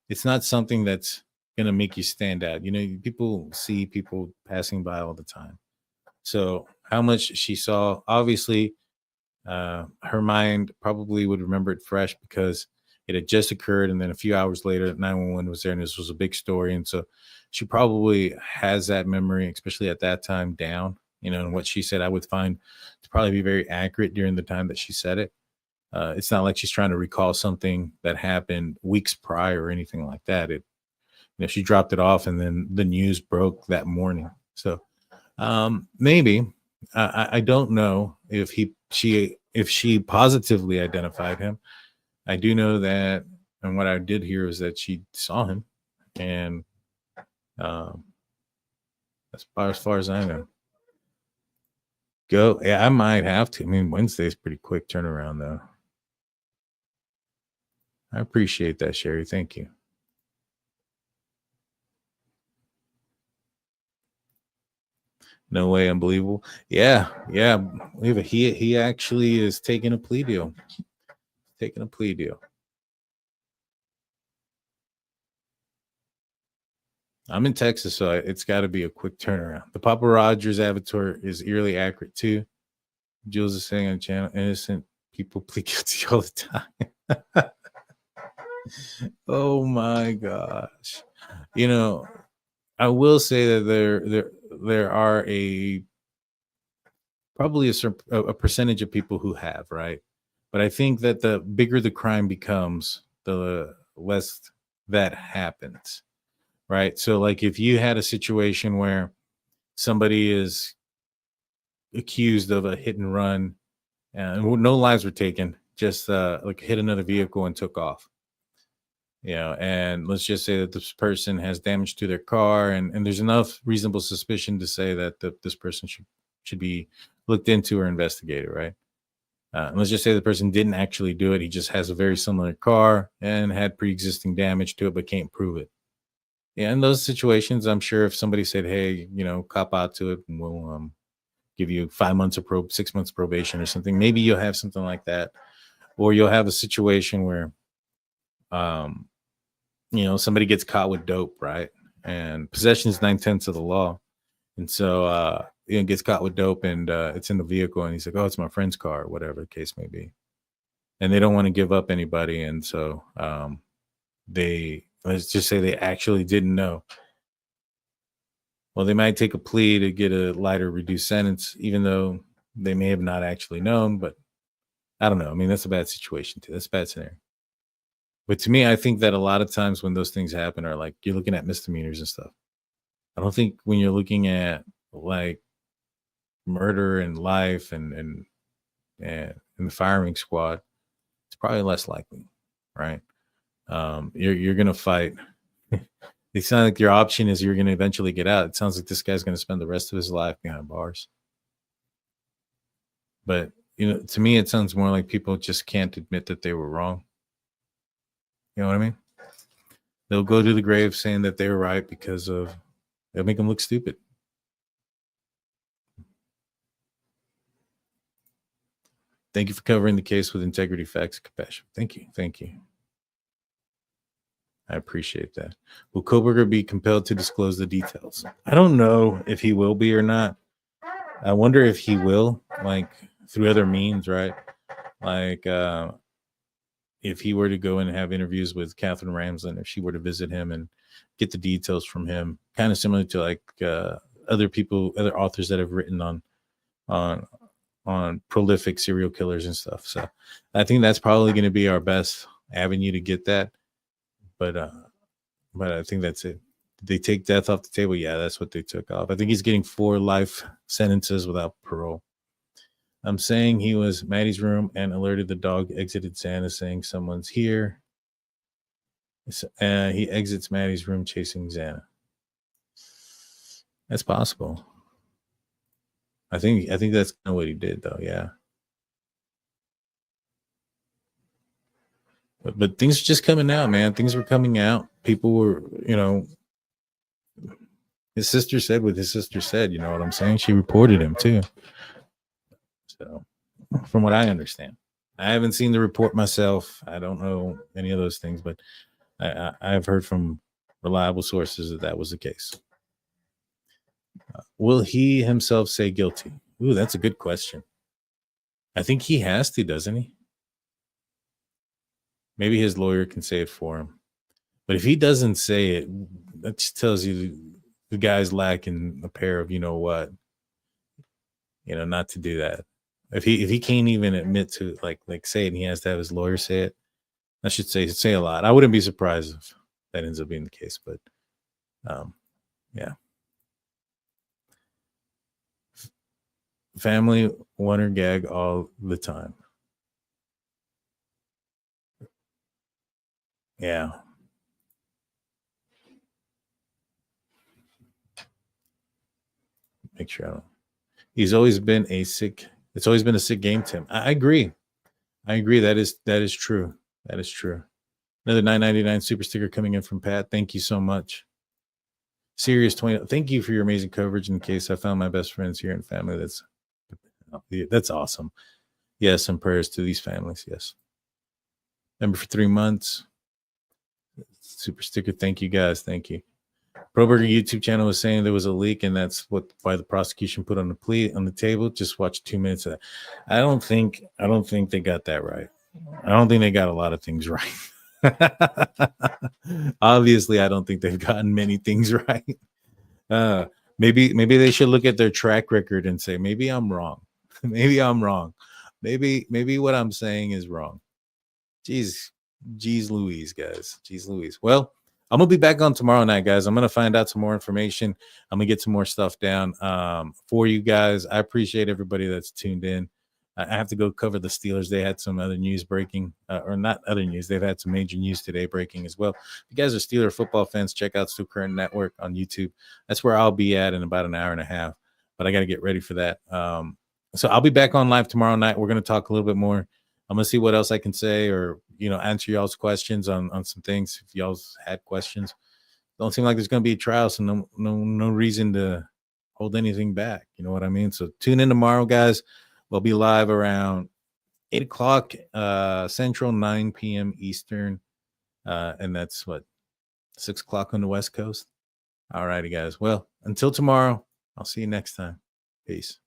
it's not something that's going to make you stand out. People see people passing by all the time. So how much she saw, obviously, her mind probably would remember it fresh because it had just occurred. And then a few hours later, 911 was there and this was a big story. And so she probably has that memory, especially at that time, down, and what she said I would find to probably be very accurate during the time that she said it. It's not like she's trying to recall something that happened weeks prior or anything like that. She dropped it off and then the news broke that morning. So maybe I don't know if she positively identified him. I do know that, and what I did hear is that she saw him, and as far as I know. Go. Yeah, I might have to. I mean, Wednesday's pretty quick turnaround, though. I appreciate that, Sherry. Thank you. No way, unbelievable. Yeah. He actually is taking a plea deal. I'm in Texas, so it's got to be a quick turnaround. The Papa Rogers avatar is eerily accurate too. Jules is saying on the channel, innocent people plead guilty all the time. Oh my gosh. I will say that there are probably a percentage of people who have, right? But I think that the bigger the crime becomes, the less that happens, right? So like if you had a situation where somebody is accused of a hit and run and no lives were taken, just like hit another vehicle and took off. And let's just say that this person has damage to their car and there's enough reasonable suspicion to say that this person should be looked into or investigated, right? Let's just say the person didn't actually do it. He just has a very similar car and had pre-existing damage to it, but can't prove it. Yeah, in those situations, I'm sure if somebody said, hey, cop out to it and we'll give you 5 months of 6 months probation or something, maybe you'll have something like that. Or you'll have a situation where somebody gets caught with dope, right? And possession is 9/10 of the law. And so gets caught with dope and it's in the vehicle and he's like, oh, it's my friend's car, whatever the case may be. And they don't want to give up anybody. And so let's just say they actually didn't know. Well, they might take a plea to get a lighter reduced sentence, even though they may have not actually known, but I don't know. I mean, that's a bad situation too. That's a bad scenario. But to me, I think that a lot of times when those things happen are like you're looking at misdemeanors and stuff. I don't think when you're looking at like murder and life and the firing squad, it's probably less likely, right? You're gonna fight. It sounds like your option is you're gonna eventually get out. It sounds like this guy's gonna spend the rest of his life behind bars. But to me, it sounds more like people just can't admit that they were wrong. You know what I mean? They'll go to the grave saying that they were right because they'll make them look stupid. Thank you for covering the case with integrity, facts, and compassion. Thank you. I appreciate that. Will Kohberger be compelled to disclose the details? I don't know if he will be or not. I wonder if he will, like through other means, right? Like if he were to go and have interviews with Catherine Ramsland, if she were to visit him and get the details from him, kind of similar to like other authors that have written on prolific serial killers and stuff. So I think that's probably going to be our best avenue to get that. But I think that's it. Did they take death off the table? Yeah, that's what they took off. I think he's getting 4 life sentences without parole. I'm saying he was Maddie's room and alerted the dog exited Xana saying someone's here. He exits Maddie's room chasing Xana. That's possible. I think that's kind of what he did, though. Yeah. But things are just coming out, man. Things were coming out. People were, his sister said what his sister said. You know what I'm saying? She reported him too. So, from what I understand, I haven't seen the report myself. I don't know any of those things, but I've heard from reliable sources that was the case. Will he himself say guilty? Ooh, that's a good question. I think he has to, doesn't he? Maybe his lawyer can say it for him. But if he doesn't say it, that just tells you the guy's lacking a pair of, not to do that. If he can't even admit to like say it, and he has to have his lawyer say it, that should say a lot. I wouldn't be surprised if that ends up being the case, but yeah. Family wonder gag all the time. Yeah. Make sure I don't. It's always been a sick game, Tim. I agree. That is true. That is true. Another $9.99 super sticker coming in from Pat. Thank you so much. Serious 20. Thank you for your amazing coverage. In case I found my best friends here and family. That's awesome. Yes, and prayers to these families. Yes. Member for 3 months. Super sticker. Thank you guys. Thank you. Kohberger YouTube channel was saying there was a leak, and that's why the prosecution put on the plea on the table. Just watch 2 minutes of that. I don't think they got that right. I don't think they got a lot of things right. Obviously, I don't think they've gotten many things right. Maybe they should look at their track record and say, maybe I'm wrong. Maybe what I'm saying is wrong. Jeez Louise, guys. Jeez Louise. Well, I'm going to be back on tomorrow night, guys. I'm going to find out some more information. I'm going to get some more stuff down for you guys. I appreciate everybody that's tuned in. I have to go cover the Steelers. They had some other news breaking, or not other news. They've had some major news today breaking as well. If you guys are Steeler football fans, check out Stu Current Network on YouTube. That's where I'll be at in about an hour and a half. But I got to get ready for that. So I'll be back on live tomorrow night. We're going to talk a little bit more. I'm going to see what else I can say or, answer y'all's questions on some things. If y'all's had questions, don't seem like there's going to be a trial. So no reason to hold anything back. You know what I mean? So tune in tomorrow, guys. We'll be live around 8 o'clock Central, 9 p.m. Eastern. And that's 6 o'clock on the West Coast. All righty, guys. Well, until tomorrow, I'll see you next time. Peace.